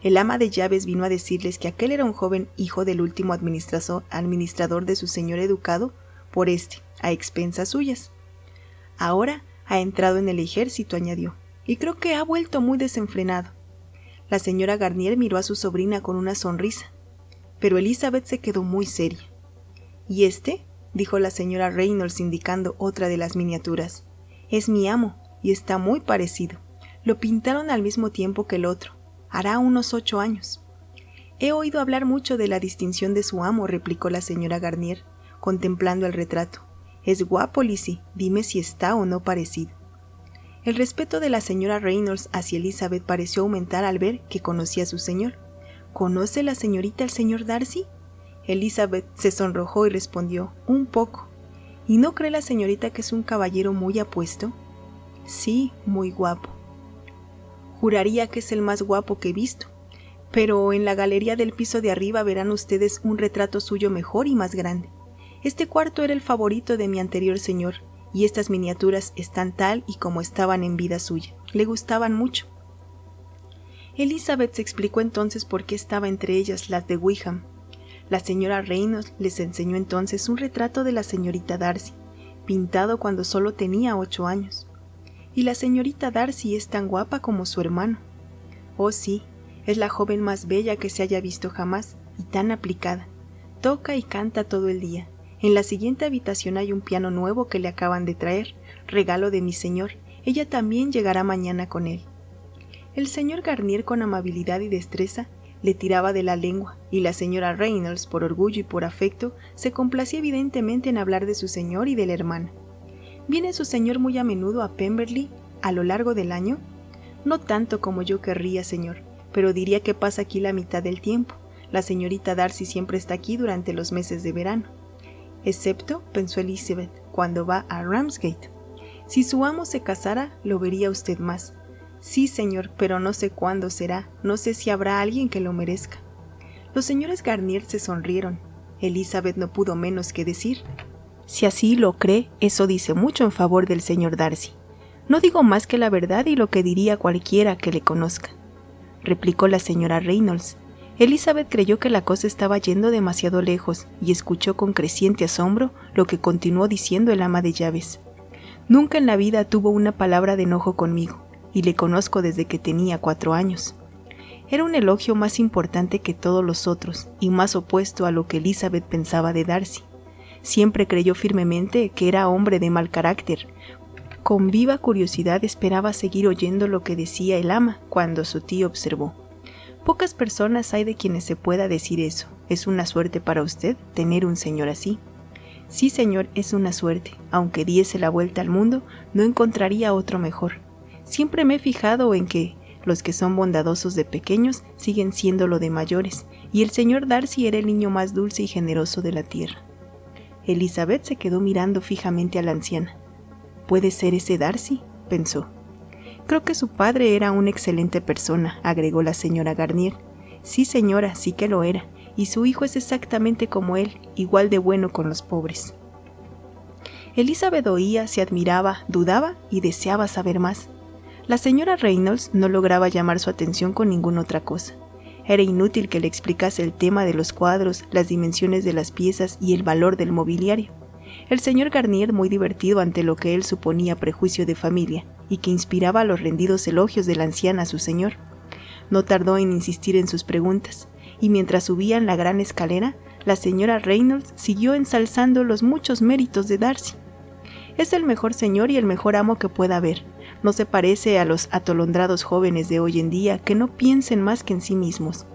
El ama de llaves vino a decirles que aquel era un joven hijo del último administrador de su señor educado por a expensas suyas. Ahora ha entrado en el ejército, añadió, y creo que ha vuelto muy desenfrenado. La señora Garnier miró a su sobrina con una sonrisa, pero Elizabeth se quedó muy seria. ¿Y dijo la señora Reynolds indicando otra de las miniaturas. Es mi amo, y está muy parecido. Lo pintaron al mismo tiempo que el otro. Hará unos 8 años. He oído hablar mucho de la distinción de su amo, replicó la señora Garnier, contemplando el retrato. Es guapo, Lizzie, dime si está o no parecido. El respeto de la señora Reynolds hacia Elizabeth pareció aumentar al ver que conocía a su señor. ¿Conoce la señorita al señor Darcy? Elizabeth se sonrojó y respondió, un poco. ¿Y no cree la señorita que es un caballero muy apuesto? Sí, muy guapo. Juraría que es el más guapo que he visto. Pero en la galería del piso de arriba verán ustedes un retrato suyo mejor y más grande. Este cuarto era el favorito de mi anterior señor, y estas miniaturas están tal y como estaban en vida suya. Le gustaban mucho. Elizabeth se explicó entonces por qué estaba entre ellas las de Wickham. La señora Reynolds les enseñó entonces un retrato de la señorita Darcy, pintado cuando solo tenía 8 años. Y la señorita Darcy es tan guapa como su hermano. Oh sí, es la joven más bella que se haya visto jamás, y tan aplicada. Toca y canta todo el día. En la siguiente habitación hay un piano nuevo que le acaban de traer, regalo de mi señor. Ella también llegará mañana con él. El señor Garnier, con amabilidad y destreza, le tiraba de la lengua, y la señora Reynolds, por orgullo y por afecto, se complacía evidentemente en hablar de su señor y de la hermana. ¿Viene su señor muy a menudo a Pemberley a lo largo del año? No tanto como yo querría, señor, pero diría que pasa aquí la mitad del tiempo. La señorita Darcy siempre está aquí durante los meses de verano. Excepto, pensó Elizabeth, cuando va a Ramsgate. Si su amo se casara, lo vería usted más. Sí, señor, pero no sé cuándo será, no sé si habrá alguien que lo merezca. Los señores Garnier se sonrieron. Elizabeth no pudo menos que decir: si así lo cree, eso dice mucho en favor del señor Darcy. No digo más que la verdad y lo que diría cualquiera que le conozca, replicó la señora Reynolds. Elizabeth creyó que la cosa estaba yendo demasiado lejos y escuchó con creciente asombro lo que continuó diciendo el ama de llaves. Nunca en la vida tuvo una palabra de enojo conmigo, y le conozco desde que tenía 4 años. Era un elogio más importante que todos los otros y más opuesto a lo que Elizabeth pensaba de Darcy. Siempre creyó firmemente que era hombre de mal carácter. Con viva curiosidad esperaba seguir oyendo lo que decía el ama cuando su tío observó: pocas personas hay de quienes se pueda decir eso. ¿Es una suerte para usted tener un señor así? Sí, señor, es una suerte. Aunque diese la vuelta al mundo, no encontraría otro mejor. Siempre me he fijado en que los que son bondadosos de pequeños siguen siéndolo de mayores, y el señor Darcy era el niño más dulce y generoso de la tierra. Elizabeth se quedó mirando fijamente a la anciana. ¿Puede ser ese Darcy?, pensó. Creo que su padre era una excelente persona, agregó la señora Garnier. Sí, señora, sí que lo era, y su hijo es exactamente como él, igual de bueno con los pobres. Elizabeth oía, se admiraba, dudaba y deseaba saber más. La señora Reynolds no lograba llamar su atención con ninguna otra cosa. Era inútil que le explicase el tema de los cuadros, las dimensiones de las piezas y el valor del mobiliario. El señor Garnier, muy divertido ante lo que él suponía prejuicio de familia y que inspiraba los rendidos elogios de la anciana a su señor, no tardó en insistir en sus preguntas, y mientras subían la gran escalera, la señora Reynolds siguió ensalzando los muchos méritos de Darcy. Es el mejor señor y el mejor amo que pueda haber. No se parece a los atolondrados jóvenes de hoy en día que no piensen más que en sí mismos.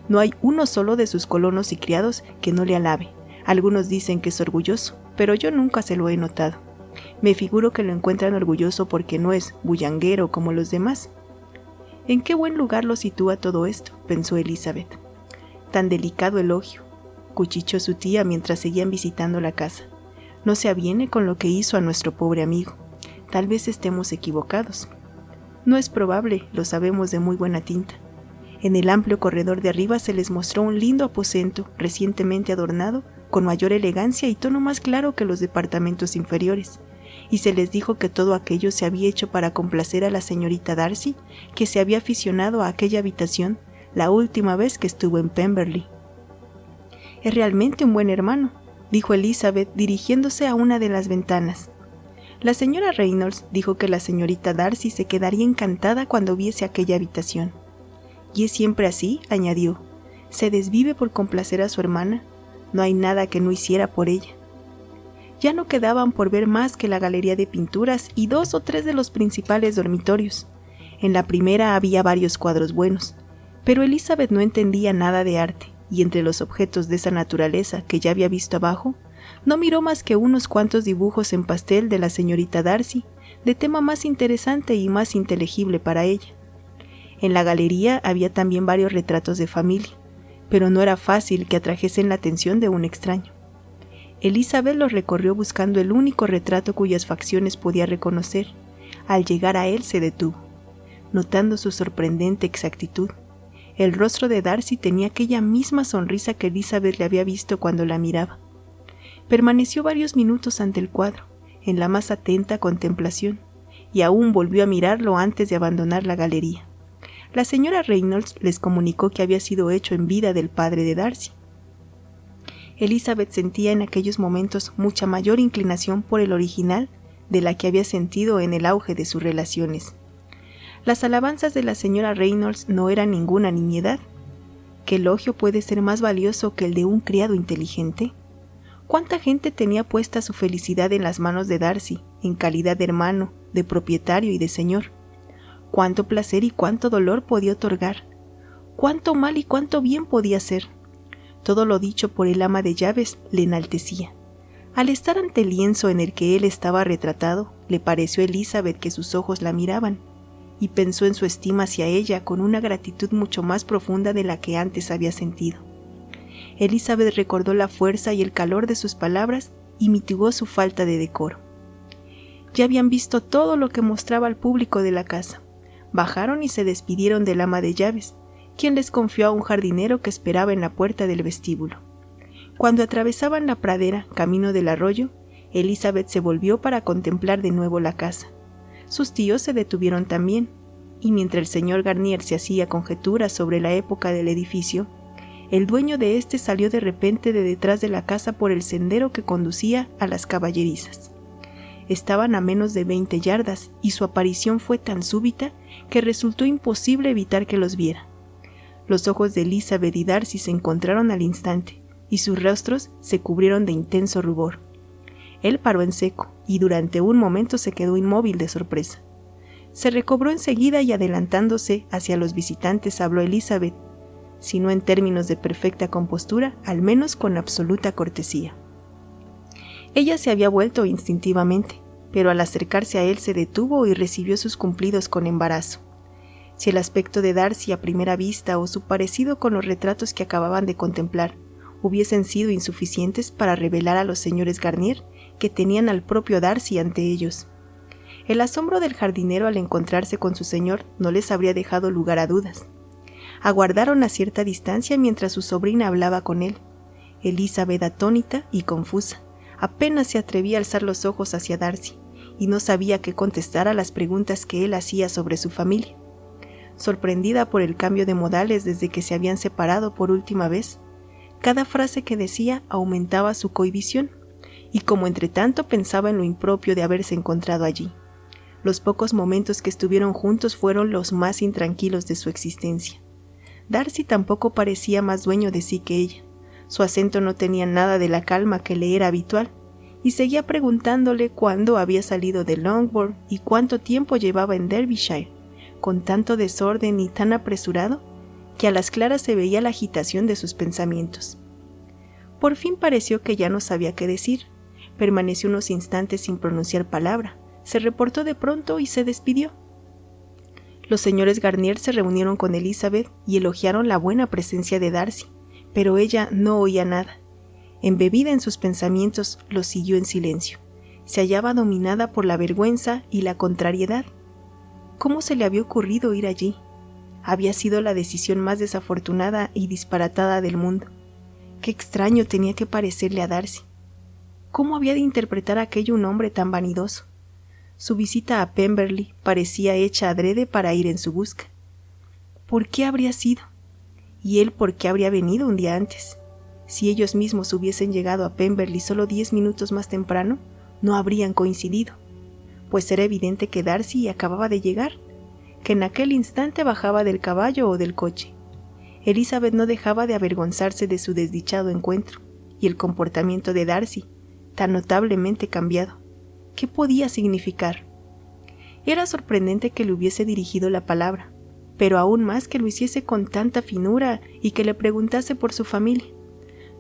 No hay uno solo de sus colonos y criados que no le alabe. Algunos dicen que es orgulloso, pero yo nunca se lo he notado. Me figuro que lo encuentran orgulloso porque no es bullanguero como los demás. ¿En qué buen lugar lo sitúa todo esto?, pensó Elizabeth. Tan delicado elogio, cuchicheó su tía mientras seguían visitando la casa. No se aviene con lo que hizo a nuestro pobre amigo. Tal vez estemos equivocados. No es probable, lo sabemos de muy buena tinta. En el amplio corredor de arriba se les mostró un lindo aposento, recientemente adornado, con mayor elegancia y tono más claro que los departamentos inferiores, y se les dijo que todo aquello se había hecho para complacer a la señorita Darcy, que se había aficionado a aquella habitación la última vez que estuvo en Pemberley. «Es realmente un buen hermano», dijo Elizabeth dirigiéndose a una de las ventanas. La señora Reynolds dijo que la señorita Darcy se quedaría encantada cuando viese aquella habitación. «Y es siempre así», añadió, «se desvive por complacer a su hermana. No hay nada que no hiciera por ella». Ya no quedaban por ver más que la galería de pinturas y 2 o 3 de los principales dormitorios. En la primera había varios cuadros buenos, pero Elizabeth no entendía nada de arte, y entre los objetos de esa naturaleza que ya había visto abajo, no miró más que unos cuantos dibujos en pastel de la señorita Darcy, de tema más interesante y más inteligible para ella. En la galería había también varios retratos de familia, pero no era fácil que atrajesen la atención de un extraño. Elizabeth los recorrió buscando el único retrato cuyas facciones podía reconocer. Al llegar a él se detuvo, notando su sorprendente exactitud. El rostro de Darcy tenía aquella misma sonrisa que Elizabeth le había visto cuando la miraba. Permaneció varios minutos ante el cuadro, en la más atenta contemplación, y aún volvió a mirarlo antes de abandonar la galería. La señora Reynolds les comunicó que había sido hecho en vida del padre de Darcy. Elizabeth sentía en aquellos momentos mucha mayor inclinación por el original de la que había sentido en el auge de sus relaciones. Las alabanzas de la señora Reynolds no eran ninguna nimiedad. ¿Qué elogio puede ser más valioso que el de un criado inteligente? ¿Cuánta gente tenía puesta su felicidad en las manos de Darcy, en calidad de hermano, de propietario y de señor? ¿Cuánto placer y cuánto dolor podía otorgar? ¿Cuánto mal y cuánto bien podía hacer? Todo lo dicho por el ama de llaves le enaltecía. Al estar ante el lienzo en el que él estaba retratado, le pareció a Elizabeth que sus ojos la miraban, y pensó en su estima hacia ella con una gratitud mucho más profunda de la que antes había sentido. Elizabeth recordó la fuerza y el calor de sus palabras y mitigó su falta de decoro. Ya habían visto todo lo que mostraba al público de la casa. Bajaron y se despidieron del ama de llaves, quien les confió a un jardinero que esperaba en la puerta del vestíbulo. Cuando atravesaban la pradera, camino del arroyo, Elizabeth se volvió para contemplar de nuevo la casa. Sus tíos se detuvieron también, y mientras el señor Garnier se hacía conjeturas sobre la época del edificio, el dueño de éste salió de repente de detrás de la casa por el sendero que conducía a las caballerizas. Estaban a menos de 20 yardas, y su aparición fue tan súbita que resultó imposible evitar que los viera. Los ojos de Elizabeth y Darcy se encontraron al instante, y sus rostros se cubrieron de intenso rubor. Él paró en seco, y durante un momento se quedó inmóvil de sorpresa. Se recobró enseguida y adelantándose hacia los visitantes habló Elizabeth, si no en términos de perfecta compostura, al menos con absoluta cortesía. Ella se había vuelto instintivamente, pero al acercarse a él se detuvo y recibió sus cumplidos con embarazo. Si el aspecto de Darcy a primera vista o su parecido con los retratos que acababan de contemplar hubiesen sido insuficientes para revelar a los señores Garnier que tenían al propio Darcy ante ellos. El asombro del jardinero al encontrarse con su señor no les habría dejado lugar a dudas. Aguardaron a cierta distancia mientras su sobrina hablaba con él. Elizabeth, atónita y confusa, apenas se atrevía a alzar los ojos hacia Darcy y no sabía qué contestar a las preguntas que él hacía sobre su familia. Sorprendida por el cambio de modales desde que se habían separado por última vez, cada frase que decía aumentaba su cohibición, y como entretanto pensaba en lo impropio de haberse encontrado allí. Los pocos momentos que estuvieron juntos fueron los más intranquilos de su existencia. Darcy tampoco parecía más dueño de sí que ella. Su acento no tenía nada de la calma que le era habitual, y seguía preguntándole cuándo había salido de Longbourn y cuánto tiempo llevaba en Derbyshire, con tanto desorden y tan apresurado que a las claras se veía la agitación de sus pensamientos. Por fin pareció que ya no sabía qué decir. Permaneció unos instantes sin pronunciar palabra, se reportó de pronto y se despidió. Los señores Garnier se reunieron con Elizabeth y elogiaron la buena presencia de Darcy, pero ella no oía nada. Embebida en sus pensamientos, los siguió en silencio. Se hallaba dominada por la vergüenza y la contrariedad. ¿Cómo se le había ocurrido ir allí? Había sido la decisión más desafortunada y disparatada del mundo. Qué extraño tenía que parecerle a Darcy. ¿Cómo había de interpretar aquello un hombre tan vanidoso? Su visita a Pemberley parecía hecha adrede para ir en su busca. ¿Por qué habría sido? ¿Y él por qué habría venido un día antes? Si ellos mismos hubiesen llegado a Pemberley solo 10 minutos más temprano, no habrían coincidido, pues era evidente que Darcy acababa de llegar, que en aquel instante bajaba del caballo o del coche. Elizabeth no dejaba de avergonzarse de su desdichado encuentro y el comportamiento de Darcy, tan notablemente cambiado. ¿Qué podía significar? Era sorprendente que le hubiese dirigido la palabra, pero aún más que lo hiciese con tanta finura y que le preguntase por su familia.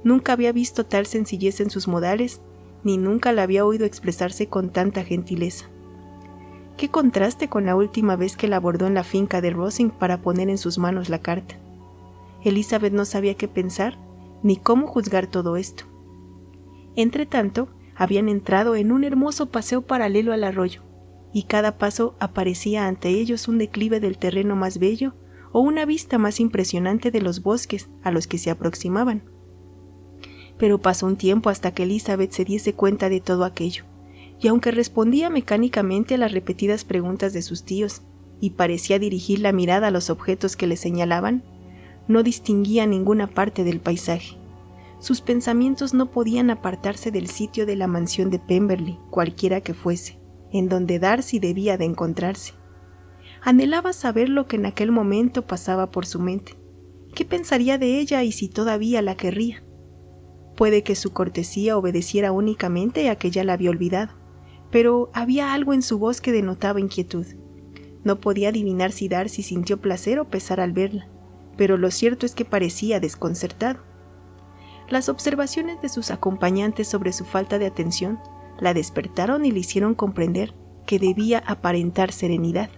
Nunca había visto tal sencillez en sus modales, ni nunca la había oído expresarse con tanta gentileza. Qué contraste con la última vez que la abordó en la finca de Rosings para poner en sus manos la carta. Elizabeth no sabía qué pensar, ni cómo juzgar todo esto. Entretanto, habían entrado en un hermoso paseo paralelo al arroyo, y cada paso aparecía ante ellos un declive del terreno más bello o una vista más impresionante de los bosques a los que se aproximaban. Pero pasó un tiempo hasta que Elizabeth se diese cuenta de todo aquello, y aunque respondía mecánicamente a las repetidas preguntas de sus tíos, y parecía dirigir la mirada a los objetos que le señalaban, no distinguía ninguna parte del paisaje. Sus pensamientos no podían apartarse del sitio de la mansión de Pemberley, cualquiera que fuese, en donde Darcy debía de encontrarse. Anhelaba saber lo que en aquel momento pasaba por su mente. ¿Qué pensaría de ella y si todavía la querría? Puede que su cortesía obedeciera únicamente a que ya la había olvidado, pero había algo en su voz que denotaba inquietud. No podía adivinar si Darcy sintió placer o pesar al verla, pero lo cierto es que parecía desconcertado. Las observaciones de sus acompañantes sobre su falta de atención la despertaron y le hicieron comprender que debía aparentar serenidad.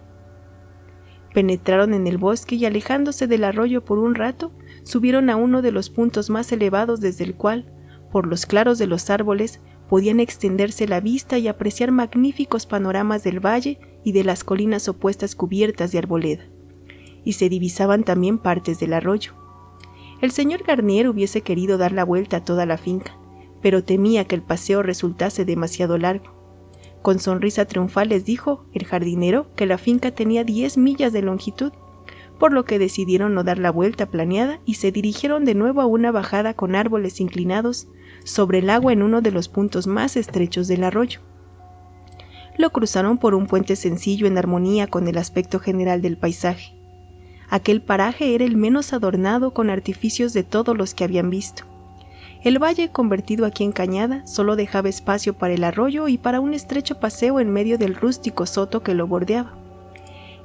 Penetraron en el bosque y, alejándose del arroyo por un rato, subieron a uno de los puntos más elevados desde el cual, por los claros de los árboles, podían extenderse la vista y apreciar magníficos panoramas del valle y de las colinas opuestas cubiertas de arboleda, y se divisaban también partes del arroyo. El señor Garnier hubiese querido dar la vuelta a toda la finca, pero temía que el paseo resultase demasiado largo. Con sonrisa triunfal les dijo el jardinero que la finca tenía 10 millas de longitud, por lo que decidieron no dar la vuelta planeada y se dirigieron de nuevo a una bajada con árboles inclinados sobre el agua en uno de los puntos más estrechos del arroyo. Lo cruzaron por un puente sencillo en armonía con el aspecto general del paisaje. Aquel paraje era el menos adornado con artificios de todos los que habían visto. El valle, convertido aquí en cañada, solo dejaba espacio para el arroyo y para un estrecho paseo en medio del rústico soto que lo bordeaba.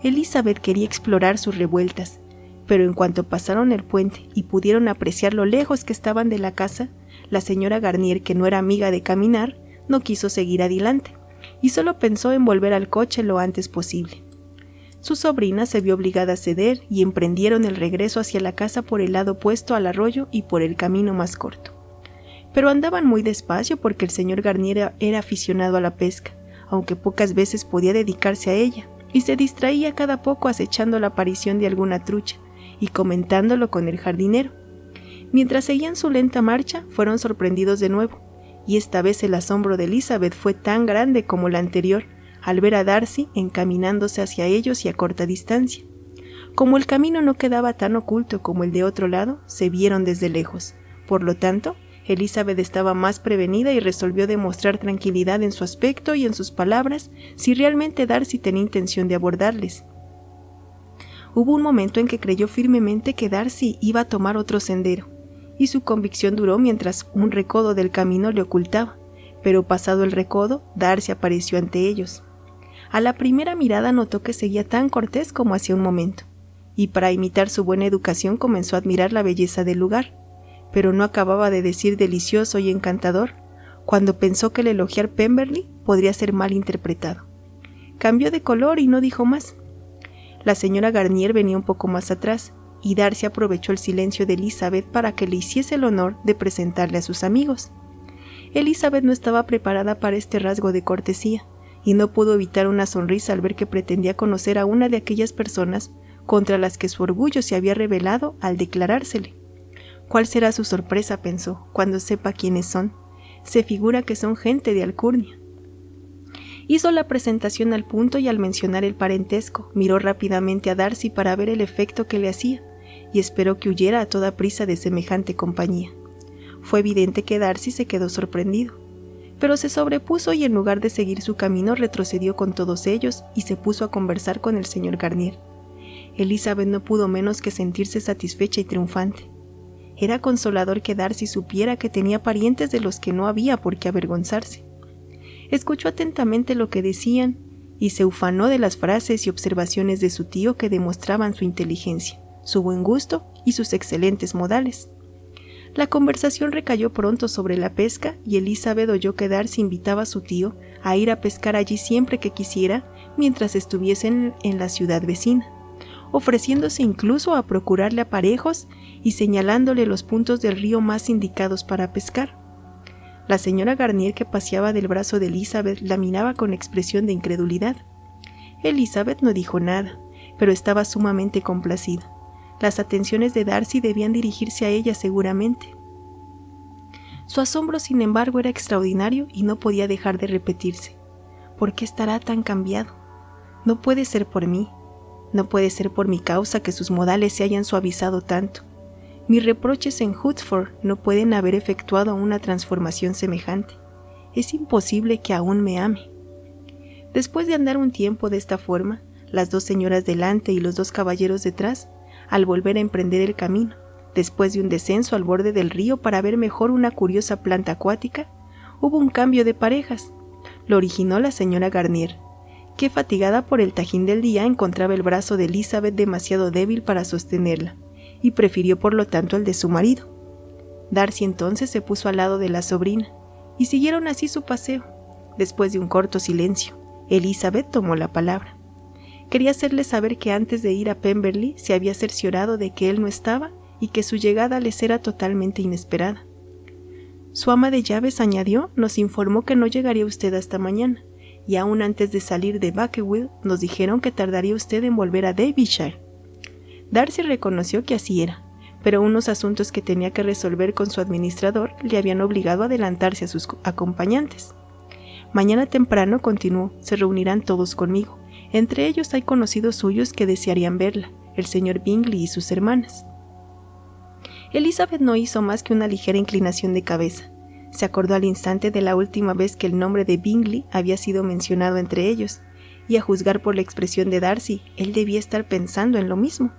Elizabeth quería explorar sus revueltas, pero en cuanto pasaron el puente y pudieron apreciar lo lejos que estaban de la casa, la señora Garnier, que no era amiga de caminar, no quiso seguir adelante, y solo pensó en volver al coche lo antes posible. Su sobrina se vio obligada a ceder y emprendieron el regreso hacia la casa por el lado opuesto al arroyo y por el camino más corto. Pero andaban muy despacio porque el señor Garnier era aficionado a la pesca, aunque pocas veces podía dedicarse a ella, y se distraía cada poco acechando la aparición de alguna trucha y comentándolo con el jardinero. Mientras seguían su lenta marcha, fueron sorprendidos de nuevo, y esta vez el asombro de Elizabeth fue tan grande como la anterior, al ver a Darcy encaminándose hacia ellos y a corta distancia. Como el camino no quedaba tan oculto como el de otro lado, se vieron desde lejos. Por lo tanto, Elizabeth estaba más prevenida y resolvió demostrar tranquilidad en su aspecto y en sus palabras si realmente Darcy tenía intención de abordarles. Hubo un momento en que creyó firmemente que Darcy iba a tomar otro sendero, y su convicción duró mientras un recodo del camino le ocultaba, pero pasado el recodo, Darcy apareció ante ellos. A la primera mirada notó que seguía tan cortés como hacía un momento, y para imitar su buena educación comenzó a admirar la belleza del lugar, pero no acababa de decir delicioso y encantador cuando pensó que el elogiar Pemberley podría ser mal interpretado. Cambió de color y no dijo más. La señora Garnier venía un poco más atrás, y Darcy aprovechó el silencio de Elizabeth para que le hiciese el honor de presentarle a sus amigos. Elizabeth no estaba preparada para este rasgo de cortesía, y no pudo evitar una sonrisa al ver que pretendía conocer a una de aquellas personas contra las que su orgullo se había rebelado al declarársele. ¿Cuál será su sorpresa?, pensó, cuando sepa quiénes son. Se figura que son gente de alcurnia. Hizo la presentación al punto y al mencionar el parentesco, miró rápidamente a Darcy para ver el efecto que le hacía, y esperó que huyera a toda prisa de semejante compañía. Fue evidente que Darcy se quedó sorprendido, pero se sobrepuso y en lugar de seguir su camino retrocedió con todos ellos y se puso a conversar con el señor Garnier. Elizabeth no pudo menos que sentirse satisfecha y triunfante. Era consolador que Darcy supiera que tenía parientes de los que no había por qué avergonzarse. Escuchó atentamente lo que decían y se ufanó de las frases y observaciones de su tío que demostraban su inteligencia, su buen gusto y sus excelentes modales. La conversación recayó pronto sobre la pesca y Elizabeth oyó que Darcy invitaba a su tío a ir a pescar allí siempre que quisiera mientras estuviesen en la ciudad vecina, ofreciéndose incluso a procurarle aparejos y señalándole los puntos del río más indicados para pescar. La señora Garnier, que paseaba del brazo de Elizabeth, la miraba con expresión de incredulidad. Elizabeth no dijo nada, pero estaba sumamente complacida. Las atenciones de Darcy debían dirigirse a ella seguramente. Su asombro, sin embargo, era extraordinario y no podía dejar de repetirse. ¿Por qué estará tan cambiado? No puede ser por mí. No puede ser por mi causa que sus modales se hayan suavizado tanto. Mis reproches en Hunsford no pueden haber efectuado una transformación semejante. Es imposible que aún me ame. Después de andar un tiempo de esta forma, las dos señoras delante y los dos caballeros detrás, al volver a emprender el camino, después de un descenso al borde del río para ver mejor una curiosa planta acuática, hubo un cambio de parejas. Lo originó la señora Garnier, que fatigada por el tajín del día encontraba el brazo de Elizabeth demasiado débil para sostenerla, y prefirió por lo tanto el de su marido. Darcy entonces se puso al lado de la sobrina, y siguieron así su paseo. Después de un corto silencio, Elizabeth tomó la palabra. Quería hacerle saber que antes de ir a Pemberley se había cerciorado de que él no estaba y que su llegada les era totalmente inesperada. Su ama de llaves, añadió, nos informó que no llegaría usted hasta mañana, y aún antes de salir de Vacaville nos dijeron que tardaría usted en volver a Derbyshire. Darcy reconoció que así era, pero unos asuntos que tenía que resolver con su administrador le habían obligado a adelantarse a sus acompañantes. Mañana temprano, continuó, se reunirán todos conmigo. Entre ellos hay conocidos suyos que desearían verla, el señor Bingley y sus hermanas. Elizabeth no hizo más que una ligera inclinación de cabeza. Se acordó al instante de la última vez que el nombre de Bingley había sido mencionado entre ellos, y a juzgar por la expresión de Darcy, él debía estar pensando en lo mismo.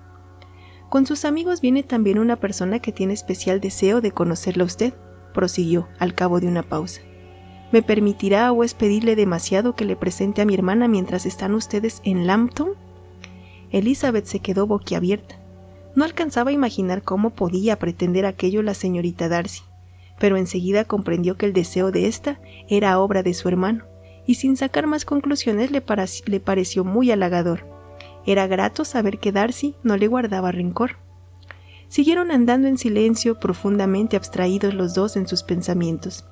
Con sus amigos viene también una persona que tiene especial deseo de conocerla a usted, prosiguió al cabo de una pausa. ¿Me permitirá o es pedirle demasiado que le presente a mi hermana mientras están ustedes en Lambton? Elizabeth se quedó boquiabierta. No alcanzaba a imaginar cómo podía pretender aquello la señorita Darcy, pero enseguida comprendió que el deseo de ésta era obra de su hermano, y sin sacar más conclusiones le pareció muy halagador. Era grato saber que Darcy no le guardaba rencor. Siguieron andando en silencio, profundamente abstraídos los dos en sus pensamientos.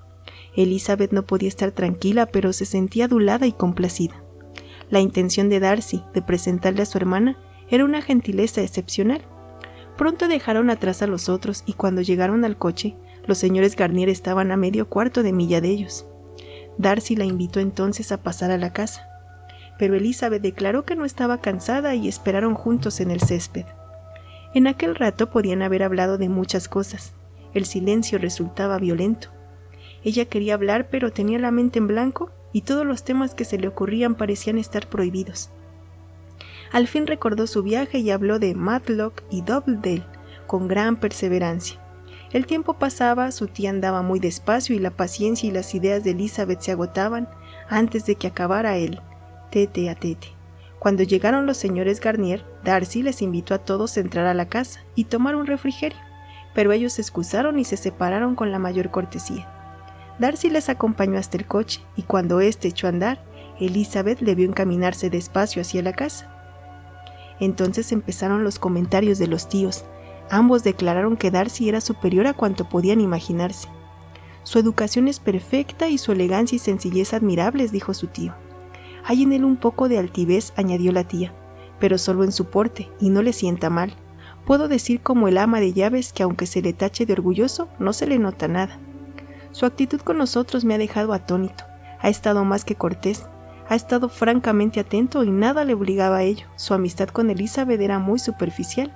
Elizabeth no podía estar tranquila, pero se sentía adulada y complacida. La intención de Darcy de presentarle a su hermana era una gentileza excepcional. Pronto dejaron atrás a los otros y cuando llegaron al coche, los señores Garnier estaban a medio cuarto de milla de ellos. Darcy la invitó entonces a pasar a la casa, pero Elizabeth declaró que no estaba cansada y esperaron juntos en el césped. En aquel rato podían haber hablado de muchas cosas. El silencio resultaba violento. Ella quería hablar, pero tenía la mente en blanco y todos los temas que se le ocurrían parecían estar prohibidos. Al fin recordó su viaje y habló de Matlock y Dovedale con gran perseverancia. El tiempo pasaba, su tía andaba muy despacio y la paciencia y las ideas de Elizabeth se agotaban antes de que acabara el tete a tete. Cuando llegaron los señores Garnier, Darcy les invitó a todos a entrar a la casa y tomar un refrigerio, pero ellos se excusaron y se separaron con la mayor cortesía. Darcy les acompañó hasta el coche y cuando éste echó a andar, Elizabeth le vio encaminarse despacio hacia la casa. Entonces empezaron los comentarios de los tíos. Ambos declararon que Darcy era superior a cuanto podían imaginarse. Su educación es perfecta y su elegancia y sencillez admirables, dijo su tío. Hay en él un poco de altivez, añadió la tía, pero solo en su porte, y no le sienta mal. Puedo decir como el ama de llaves que aunque se le tache de orgulloso, no se le nota nada. Su actitud con nosotros me ha dejado atónito. Ha estado más que cortés. Ha estado francamente atento y nada le obligaba a ello. Su amistad con Elizabeth era muy superficial.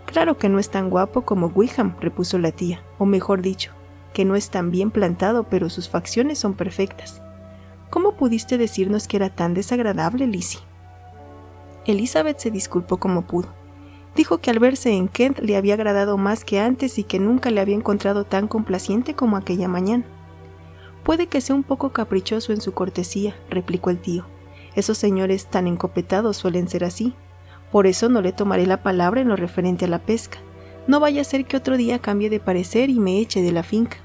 Claro que no es tan guapo como Wickham, repuso la tía, o mejor dicho, que no es tan bien plantado, pero sus facciones son perfectas. ¿Cómo pudiste decirnos que era tan desagradable, Lizzie? Elizabeth se disculpó como pudo. Dijo que al verse en Kent le había agradado más que antes y que nunca le había encontrado tan complaciente como aquella mañana. Puede que sea un poco caprichoso en su cortesía, replicó el tío. Esos señores tan encopetados suelen ser así. Por eso no le tomaré la palabra en lo referente a la pesca. No vaya a ser que otro día cambie de parecer y me eche de la finca.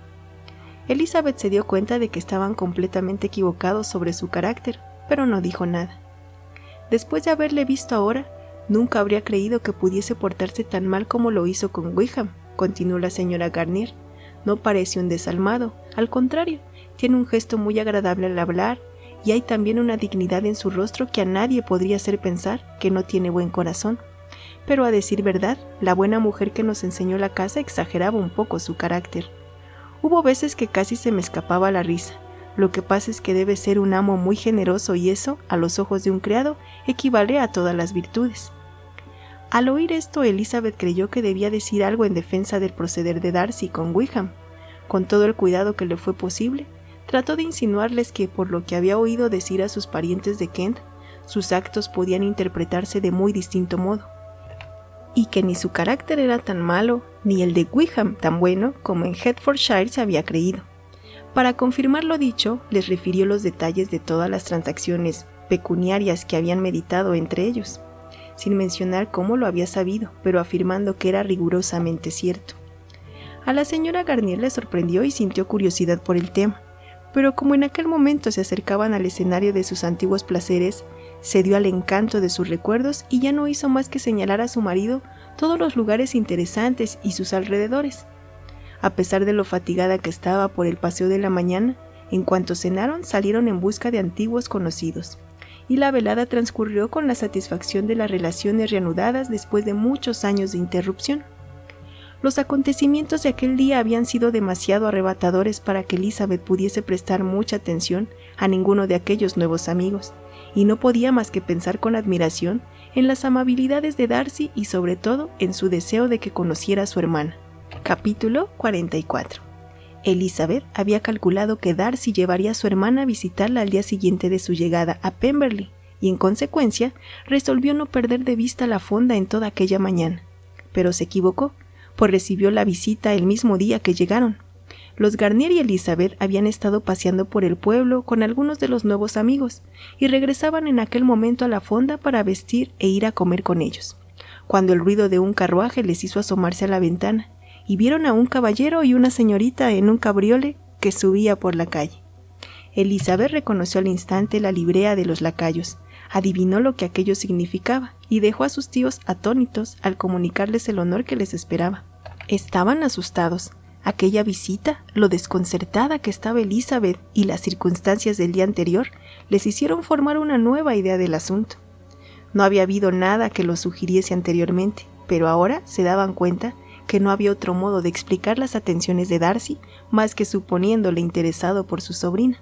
Elizabeth se dio cuenta de que estaban completamente equivocados sobre su carácter, pero no dijo nada. Después de haberle visto ahora, nunca habría creído que pudiese portarse tan mal como lo hizo con Wickham, continuó la señora Garnier. No parece un desalmado, al contrario, tiene un gesto muy agradable al hablar, y hay también una dignidad en su rostro que a nadie podría hacer pensar que no tiene buen corazón. Pero a decir verdad, la buena mujer que nos enseñó la casa exageraba un poco su carácter. Hubo veces que casi se me escapaba la risa. Lo que pasa es que debe ser un amo muy generoso y eso, a los ojos de un criado, equivale a todas las virtudes. Al oír esto, Elizabeth creyó que debía decir algo en defensa del proceder de Darcy con Wickham. Con todo el cuidado que le fue posible, trató de insinuarles que, por lo que había oído decir a sus parientes de Kent, sus actos podían interpretarse de muy distinto modo, y que ni su carácter era tan malo, ni el de Wickham tan bueno como en Hertfordshire se había creído. Para confirmar lo dicho, les refirió los detalles de todas las transacciones pecuniarias que habían meditado entre ellos, sin mencionar cómo lo había sabido, pero afirmando que era rigurosamente cierto. A la señora Garnier le sorprendió y sintió curiosidad por el tema, pero como en aquel momento se acercaban al escenario de sus antiguos placeres, cedió al encanto de sus recuerdos y ya no hizo más que señalar a su marido todos los lugares interesantes y sus alrededores. A pesar de lo fatigada que estaba por el paseo de la mañana, en cuanto cenaron salieron en busca de antiguos conocidos, y la velada transcurrió con la satisfacción de las relaciones reanudadas después de muchos años de interrupción. Los acontecimientos de aquel día habían sido demasiado arrebatadores para que Elizabeth pudiese prestar mucha atención a ninguno de aquellos nuevos amigos, y no podía más que pensar con admiración en las amabilidades de Darcy y sobre todo en su deseo de que conociera a su hermana. Capítulo 44. Elizabeth había calculado que Darcy llevaría a su hermana a visitarla al día siguiente de su llegada a Pemberley, y en consecuencia resolvió no perder de vista la fonda en toda aquella mañana. Pero se equivocó, pues recibió la visita el mismo día que llegaron. Los Garnier y Elizabeth habían estado paseando por el pueblo con algunos de los nuevos amigos, y regresaban en aquel momento a la fonda para vestir e ir a comer con ellos, cuando el ruido de un carruaje les hizo asomarse a la ventana, y vieron a un caballero y una señorita en un cabriole que subía por la calle. Elizabeth reconoció al instante la librea de los lacayos, adivinó lo que aquello significaba y dejó a sus tíos atónitos al comunicarles el honor que les esperaba. Estaban asustados. Aquella visita, lo desconcertada que estaba Elizabeth y las circunstancias del día anterior les hicieron formar una nueva idea del asunto. No había habido nada que lo sugiriese anteriormente, pero ahora se daban cuenta que no había otro modo de explicar las atenciones de Darcy más que suponiéndole interesado por su sobrina.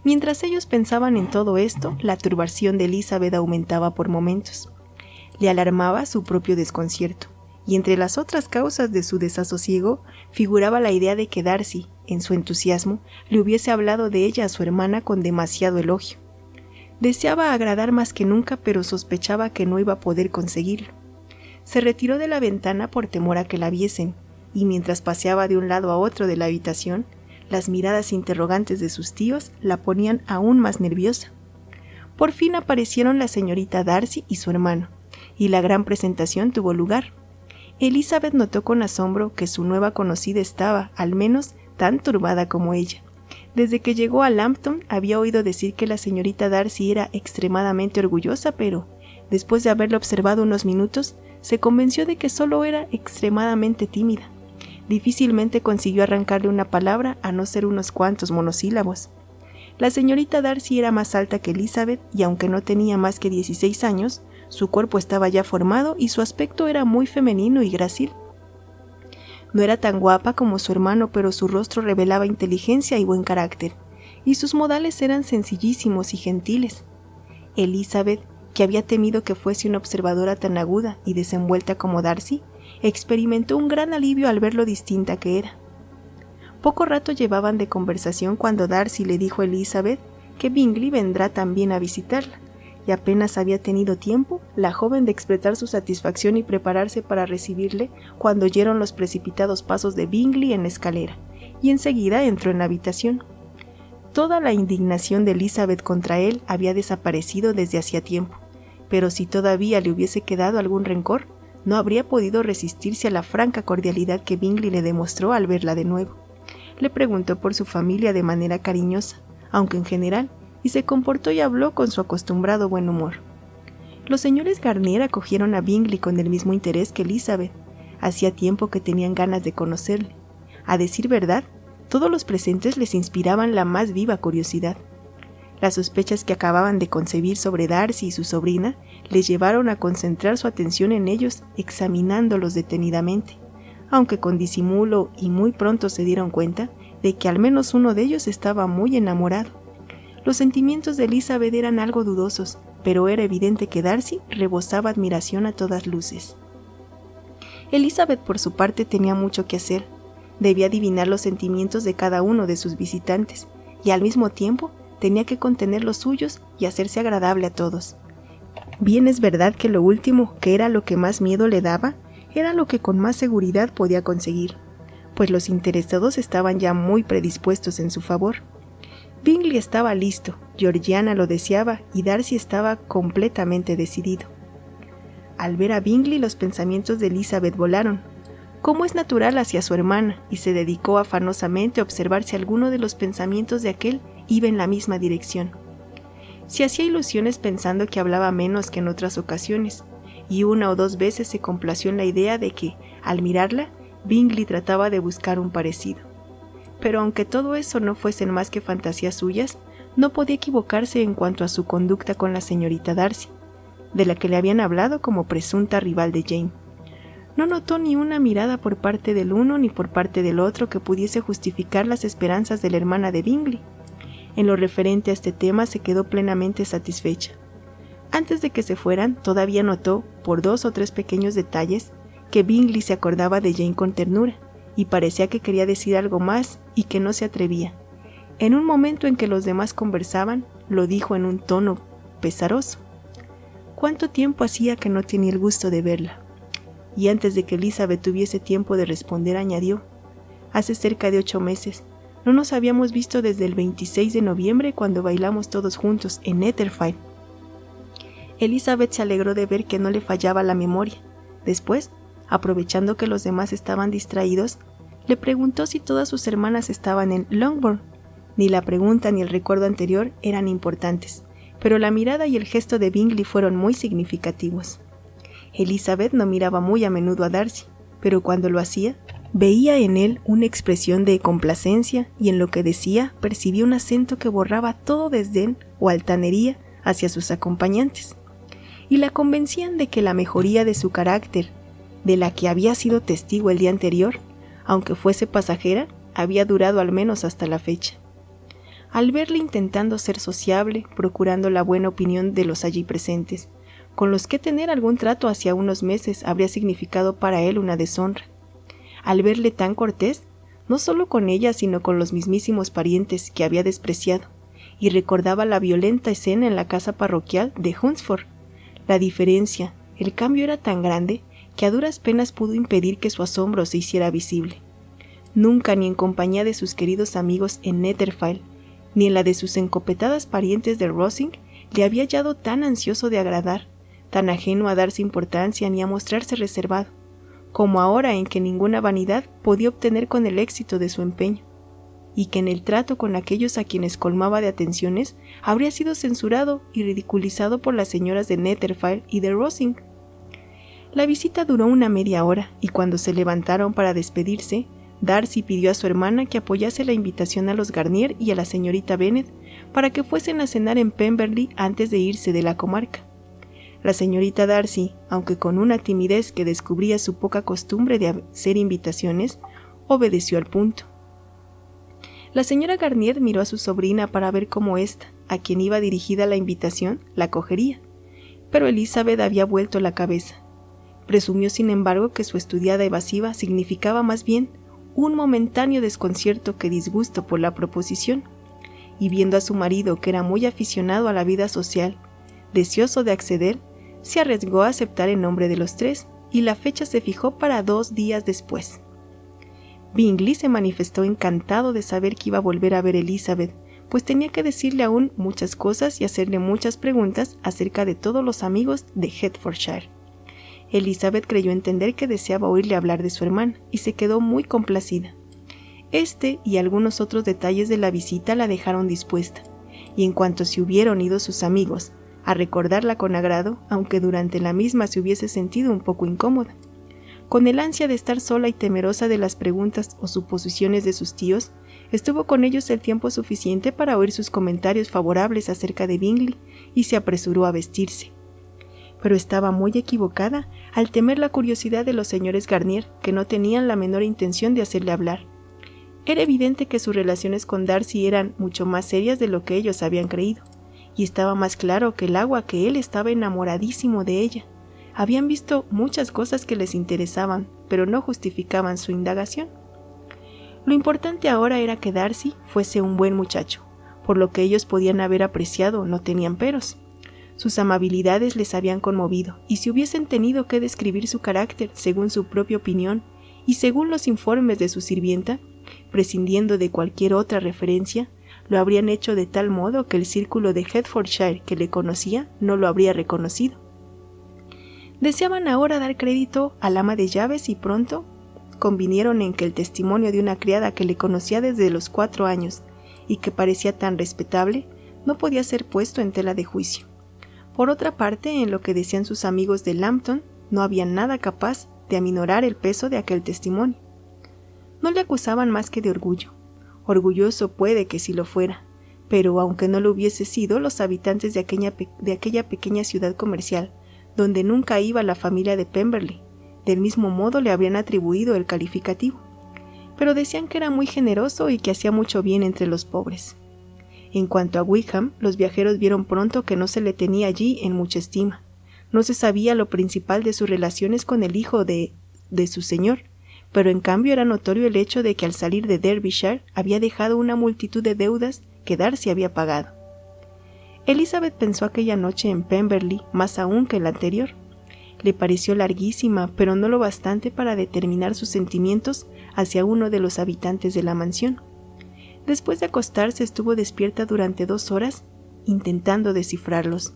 Mientras ellos pensaban en todo esto, la turbación de Elizabeth aumentaba por momentos. Le alarmaba su propio desconcierto, y entre las otras causas de su desasosiego figuraba la idea de que Darcy, en su entusiasmo, le hubiese hablado de ella a su hermana con demasiado elogio. Deseaba agradar más que nunca, pero sospechaba que no iba a poder conseguirlo. Se retiró de la ventana por temor a que la viesen, y mientras paseaba de un lado a otro de la habitación, las miradas interrogantes de sus tíos la ponían aún más nerviosa. Por fin aparecieron la señorita Darcy y su hermano, y la gran presentación tuvo lugar. Elizabeth notó con asombro que su nueva conocida estaba, al menos, tan turbada como ella. Desde que llegó a Lambton había oído decir que la señorita Darcy era extremadamente orgullosa, pero, después de haberla observado unos minutos, se convenció de que solo era extremadamente tímida. Difícilmente consiguió arrancarle una palabra a no ser unos cuantos monosílabos. La señorita Darcy era más alta que Elizabeth y aunque no tenía más que 16 años, su cuerpo estaba ya formado y su aspecto era muy femenino y grácil. No era tan guapa como su hermano, pero su rostro revelaba inteligencia y buen carácter, y sus modales eran sencillísimos y gentiles. Elizabeth, que había temido que fuese una observadora tan aguda y desenvuelta como Darcy, experimentó un gran alivio al ver lo distinta que era. Poco rato llevaban de conversación cuando Darcy le dijo a Elizabeth que Bingley vendrá también a visitarla, y apenas había tenido tiempo la joven de expresar su satisfacción y prepararse para recibirle cuando oyeron los precipitados pasos de Bingley en la escalera, y enseguida entró en la habitación. Toda la indignación de Elizabeth contra él había desaparecido desde hacía tiempo, pero si todavía le hubiese quedado algún rencor, no habría podido resistirse a la franca cordialidad que Bingley le demostró al verla de nuevo. Le preguntó por su familia de manera cariñosa, aunque en general, y se comportó y habló con su acostumbrado buen humor. Los señores Garnier acogieron a Bingley con el mismo interés que Elizabeth. Hacía tiempo que tenían ganas de conocerle. A decir verdad, todos los presentes les inspiraban la más viva curiosidad. Las sospechas que acababan de concebir sobre Darcy y su sobrina les llevaron a concentrar su atención en ellos, examinándolos detenidamente, aunque con disimulo, y muy pronto se dieron cuenta de que al menos uno de ellos estaba muy enamorado. Los sentimientos de Elizabeth eran algo dudosos, pero era evidente que Darcy rebosaba admiración a todas luces. Elizabeth, por su parte, tenía mucho que hacer. Debía adivinar los sentimientos de cada uno de sus visitantes, y al mismo tiempo tenía que contener los suyos y hacerse agradable a todos. Bien es verdad que lo último, que era lo que más miedo le daba, era lo que con más seguridad podía conseguir, pues los interesados estaban ya muy predispuestos en su favor. Bingley estaba listo, Georgiana lo deseaba y Darcy estaba completamente decidido. Al ver a Bingley, los pensamientos de Elizabeth volaron, como es natural, hacia su hermana, y se dedicó afanosamente a observar si alguno de los pensamientos de aquel iba en la misma dirección. Se hacía ilusiones pensando que hablaba menos que en otras ocasiones, y una o dos veces se complació en la idea de que, al mirarla, Bingley trataba de buscar un parecido. Pero aunque todo eso no fuesen más que fantasías suyas, no podía equivocarse en cuanto a su conducta con la señorita Darcy, de la que le habían hablado como presunta rival de Jane. No notó ni una mirada por parte del uno ni por parte del otro que pudiese justificar las esperanzas de la hermana de Bingley. En lo referente a este tema se quedó plenamente satisfecha. Antes de que se fueran, todavía notó, por 2 o 3 pequeños detalles, que Bingley se acordaba de Jane con ternura, y parecía que quería decir algo más y que no se atrevía. En un momento en que los demás conversaban, lo dijo en un tono pesaroso. ¿Cuánto tiempo hacía que no tenía el gusto de verla? Y antes de que Elizabeth tuviese tiempo de responder, añadió, hace cerca de 8 meses. No nos habíamos visto desde el 26 de noviembre cuando bailamos todos juntos en Netherfield. Elizabeth se alegró de ver que no le fallaba la memoria. Después, aprovechando que los demás estaban distraídos, le preguntó si todas sus hermanas estaban en Longbourn. Ni la pregunta ni el recuerdo anterior eran importantes, pero la mirada y el gesto de Bingley fueron muy significativos. Elizabeth no miraba muy a menudo a Darcy, pero cuando lo hacía, veía en él una expresión de complacencia y en lo que decía percibía un acento que borraba todo desdén o altanería hacia sus acompañantes, y la convencían de que la mejoría de su carácter, de la que había sido testigo el día anterior, aunque fuese pasajera, había durado al menos hasta la fecha. Al verle intentando ser sociable, procurando la buena opinión de los allí presentes, con los que tener algún trato hacia unos meses habría significado para él una deshonra. Al verle tan cortés, no solo con ella sino con los mismísimos parientes que había despreciado, y recordaba la violenta escena en la casa parroquial de Hunsford. La diferencia, el cambio era tan grande que a duras penas pudo impedir que su asombro se hiciera visible. Nunca, ni en compañía de sus queridos amigos en Netherfield, ni en la de sus encopetadas parientes de Rosing, le había hallado tan ansioso de agradar, tan ajeno a darse importancia ni a mostrarse reservado, como ahora en que ninguna vanidad podía obtener con el éxito de su empeño, y que en el trato con aquellos a quienes colmaba de atenciones habría sido censurado y ridiculizado por las señoras de Netherfield y de Rosing. La visita duró una media hora, y cuando se levantaron para despedirse, Darcy pidió a su hermana que apoyase la invitación a los Garnier y a la señorita Bennet para que fuesen a cenar en Pemberley antes de irse de la comarca. La señorita Darcy, aunque con una timidez que descubría su poca costumbre de hacer invitaciones, obedeció al punto. La señora Garnier miró a su sobrina para ver cómo ésta, a quien iba dirigida la invitación, la acogería, pero Elizabeth había vuelto la cabeza. Presumió, sin embargo, que su estudiada evasiva significaba más bien un momentáneo desconcierto que disgusto por la proposición, y viendo a su marido, que era muy aficionado a la vida social, deseoso de acceder, se arriesgó a aceptar en nombre de los tres, y la fecha se fijó para 2 días después. Bingley se manifestó encantado de saber que iba a volver a ver a Elizabeth, pues tenía que decirle aún muchas cosas y hacerle muchas preguntas acerca de todos los amigos de Hertfordshire. Elizabeth creyó entender que deseaba oírle hablar de su hermana, y se quedó muy complacida. Este y algunos otros detalles de la visita la dejaron dispuesta, y en cuanto se hubieron ido sus amigos, a recordarla con agrado, aunque durante la misma se hubiese sentido un poco incómoda. Con el ansia de estar sola y temerosa de las preguntas o suposiciones de sus tíos, estuvo con ellos el tiempo suficiente para oír sus comentarios favorables acerca de Bingley, y se apresuró a vestirse. Pero estaba muy equivocada al temer la curiosidad de los señores Garnier, que no tenían la menor intención de hacerle hablar. Era evidente que sus relaciones con Darcy eran mucho más serias de lo que ellos habían creído, y estaba más claro que el agua que él estaba enamoradísimo de ella. Habían visto muchas cosas que les interesaban, pero no justificaban su indagación. Lo importante ahora era que Darcy fuese un buen muchacho, por lo que ellos podían haber apreciado, no tenían peros. Sus amabilidades les habían conmovido, y si hubiesen tenido que describir su carácter según su propia opinión y según los informes de su sirvienta, prescindiendo de cualquier otra referencia, lo habrían hecho de tal modo que el círculo de Hertfordshire que le conocía no lo habría reconocido. Deseaban ahora dar crédito al ama de llaves y pronto convinieron en que el testimonio de una criada que le conocía desde los 4 años y que parecía tan respetable no podía ser puesto en tela de juicio. Por otra parte, en lo que decían sus amigos de Lambton, no había nada capaz de aminorar el peso de aquel testimonio. No le acusaban más que de orgullo. Orgulloso puede que sí lo fuera, pero aunque no lo hubiese sido, los habitantes de aquella pequeña ciudad comercial, donde nunca iba la familia de Pemberley, del mismo modo le habrían atribuido el calificativo. Pero decían que era muy generoso y que hacía mucho bien entre los pobres. En cuanto a Wickham, los viajeros vieron pronto que no se le tenía allí en mucha estima. No se sabía lo principal de sus relaciones con el hijo de su señor, pero en cambio era notorio el hecho de que al salir de Derbyshire había dejado una multitud de deudas que Darcy había pagado. Elizabeth pensó aquella noche en Pemberley más aún que la anterior. Le pareció larguísima, pero no lo bastante para determinar sus sentimientos hacia uno de los habitantes de la mansión. Después de acostarse estuvo despierta durante 2 horas, intentando descifrarlos.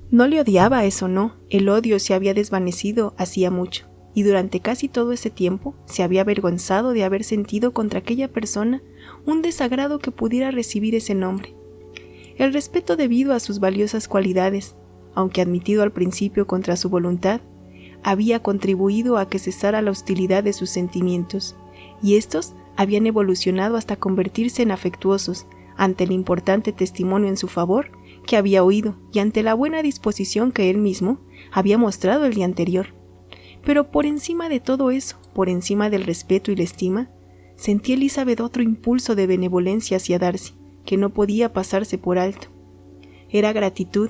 No le odiaba, eso no, el odio se había desvanecido hacía mucho, y durante casi todo ese tiempo se había avergonzado de haber sentido contra aquella persona un desagrado que pudiera recibir ese nombre. El respeto debido a sus valiosas cualidades, aunque admitido al principio contra su voluntad, había contribuido a que cesara la hostilidad de sus sentimientos, y estos habían evolucionado hasta convertirse en afectuosos ante el importante testimonio en su favor que había oído y ante la buena disposición que él mismo había mostrado el día anterior. Pero por encima de todo eso, por encima del respeto y la estima, sentía Elizabeth otro impulso de benevolencia hacia Darcy, que no podía pasarse por alto. Era gratitud.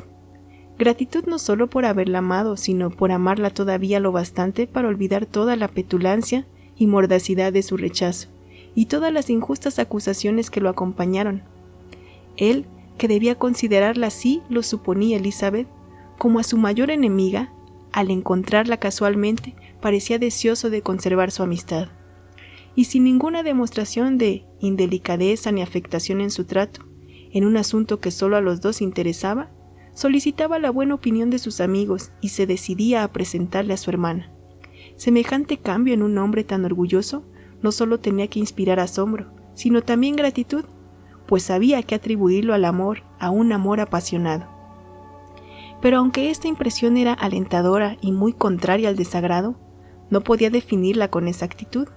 Gratitud no solo por haberla amado, sino por amarla todavía lo bastante para olvidar toda la petulancia y mordacidad de su rechazo, y todas las injustas acusaciones que lo acompañaron. Él, que debía considerarla así, lo suponía Elizabeth, como a su mayor enemiga, al encontrarla casualmente, parecía deseoso de conservar su amistad. Y sin ninguna demostración de indelicadeza ni afectación en su trato, en un asunto que solo a los dos interesaba, solicitaba la buena opinión de sus amigos y se decidía a presentarle a su hermana. Semejante cambio en un hombre tan orgulloso no solo tenía que inspirar asombro, sino también gratitud, pues había que atribuirlo al amor, a un amor apasionado. Pero aunque esta impresión era alentadora y muy contraria al desagrado, no podía definirla con exactitud.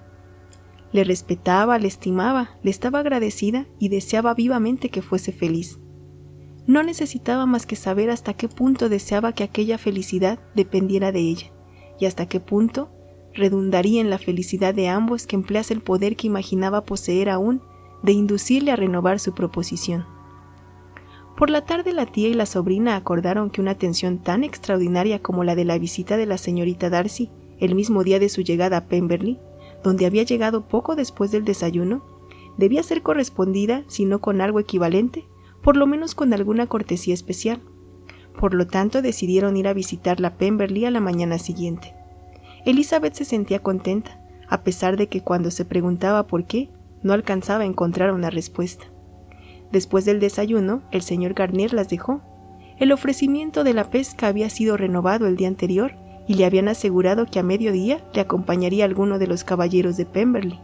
Le respetaba, le estimaba, le estaba agradecida y deseaba vivamente que fuese feliz. No necesitaba más que saber hasta qué punto deseaba que aquella felicidad dependiera de ella, y hasta qué punto redundaría en la felicidad de ambos que emplease el poder que imaginaba poseer aún de inducirle a renovar su proposición. Por la tarde la tía y la sobrina acordaron que una atención tan extraordinaria como la de la visita de la señorita Darcy el mismo día de su llegada a Pemberley, donde había llegado poco después del desayuno, debía ser correspondida, si no con algo equivalente, por lo menos con alguna cortesía especial. Por lo tanto, decidieron ir a visitarla a Pemberley a la mañana siguiente. Elizabeth se sentía contenta, a pesar de que cuando se preguntaba por qué, no alcanzaba a encontrar una respuesta. Después del desayuno, el señor Garnier las dejó. El ofrecimiento de la pesca había sido renovado el día anterior y le habían asegurado que a mediodía le acompañaría alguno de los caballeros de Pemberley.